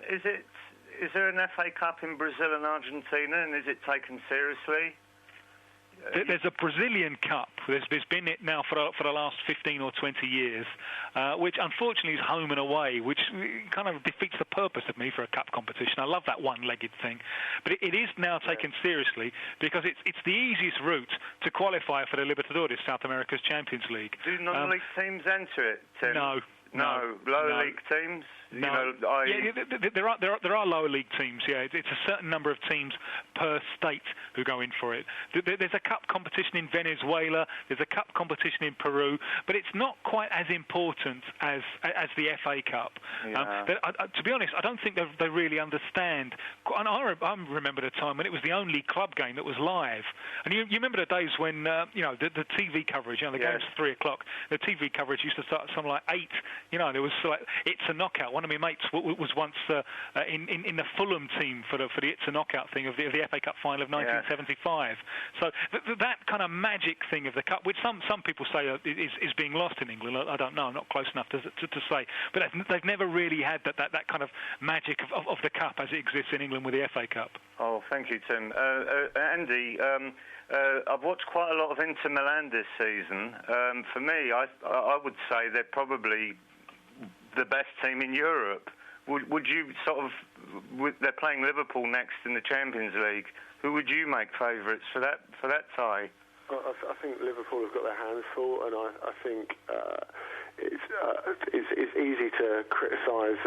Is there an FA Cup in Brazil and Argentina, and is it taken seriously? There's a Brazilian Cup. There's been it now for the last 15 or 20 years, which unfortunately is home and away, which kind of defeats the purpose of me for a cup competition. I love that one-legged thing. But it is now taken seriously because it's the easiest route to qualify for the Libertadores, South America's Champions League. Do non-league teams enter it, Tim? No. Lower league teams? No. There are lower league teams, yeah. It's a certain number of teams per state who go in for it. There's a cup competition in Venezuela, there's a cup competition in Peru, but it's not quite as important as the FA Cup. Yeah. To be honest, I don't think they really understand. And I remember the time when it was the only club game that was live. And you remember the days when, the TV coverage, the game's 3 o'clock, the TV coverage used to start at something like 8. There was like, it's a knockout. One of my mates was once in the Fulham team for the It's a Knockout thing of the FA Cup final of 1975. So that kind of magic thing of the cup, which some people say is being lost in England. I don't know. I'm not close enough to say. But they've never really had that kind of magic of the cup as it exists in England with the FA Cup. Oh, thank you, Tim. Andy, I've watched quite a lot of Inter Milan this season. For me, I would say they're probably the best team in Europe. Would you they're playing Liverpool next in the Champions League. Who would you make favourites for that tie? I think Liverpool have got their hands full, and I think it's easy to criticise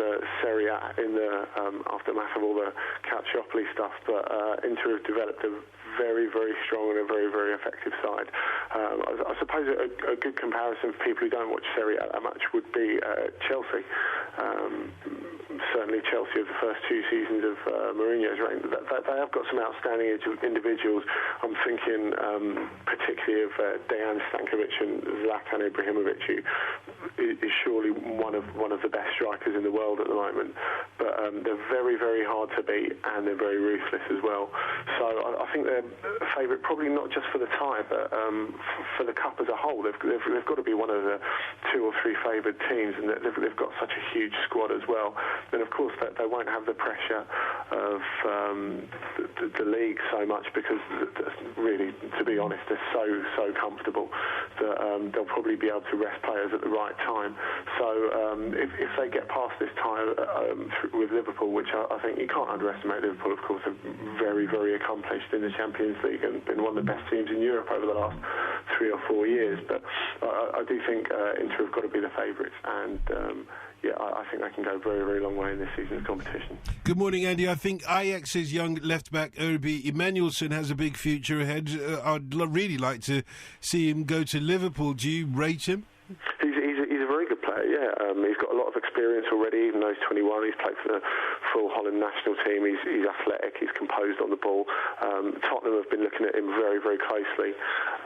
Serie A in the aftermath of all the Calciopoli stuff, but Inter have developed a very, very strong and a very, very effective side. I suppose a good comparison for people who don't watch Serie A that much would be Chelsea. Certainly Chelsea of the first 2 seasons of Mourinho's reign. They have got some outstanding individuals. I'm thinking particularly of Dejan Stankovic and Zlatan Ibrahimovic, who is surely one of the best strikers in the world at the moment. But they're very, very hard to beat, and they're very ruthless as well. So I think they're a favourite, probably not just for the tie, but for the cup as a whole. They've got to be one of the 2 or 3 favoured teams, and they've got such a huge squad as well. And of course, they won't have the pressure of the league so much because, really, to be honest, they're so comfortable that they'll probably be able to rest players at the right time. So if they get past this tie with Liverpool, which I think you can't underestimate Liverpool, of course, are very, very accomplished in the Champions League and been one of the best teams in Europe over the last 3 or 4 years. But I do think Inter have got to be the favourites, and I think they can go a very, very long way in this season's competition. Good morning, Andy. I think Ajax's young left-back, Erby Emmanuelson, has a big future ahead. I'd really like to see him go to Liverpool. Do you rate him? He's a very good player, yeah. He's got a lot of experience already, even though he's 21. He's played for the full Holland national team. He's athletic, he's composed on the ball. Tottenham have been looking at him very, very closely.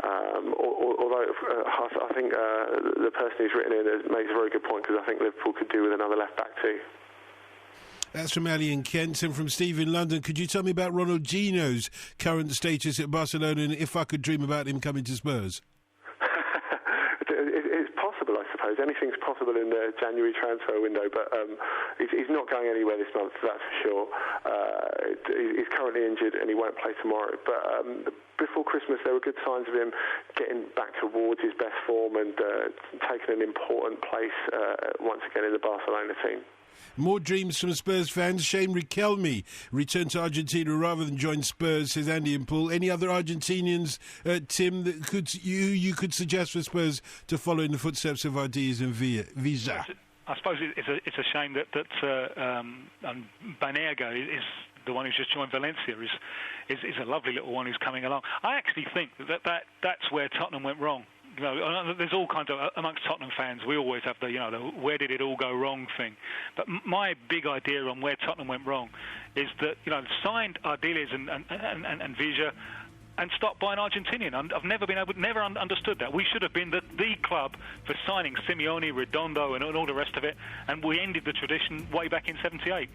Although I think the person who's written in makes a very good point, because I think Liverpool could do with another left-back too. That's from Ali in Kent. And from Steve in London, could you tell me about Ronaldinho's current status at Barcelona, and if I could dream about him coming to Spurs? It's possible, I suppose. Anything's possible in the January transfer window, but he's not going anywhere this month, that's for sure. He's currently injured and he won't play tomorrow. But before Christmas, there were good signs of him getting back towards his best form and taking an important place once again in the Barcelona team. More dreams from Spurs fans. Shane Riquelme returned to Argentina rather than join Spurs, says Andy and Paul. Any other Argentinians, Tim, that you could suggest for Spurs to follow in the footsteps of Ardiz and Villa? I suppose it's a shame that Banega is the one who's just joined Valencia. Is a lovely little one who's coming along. I actually think that's where Tottenham went wrong. You know, there's all kinds of, amongst Tottenham fans, we always have the where did it all go wrong thing. But my big idea on where Tottenham went wrong is that, signed Ardiles and Villa and stopped buying Argentinian. I've never understood that. We should have been the club for signing Simeone, Redondo and all the rest of it, and we ended the tradition way back in '78.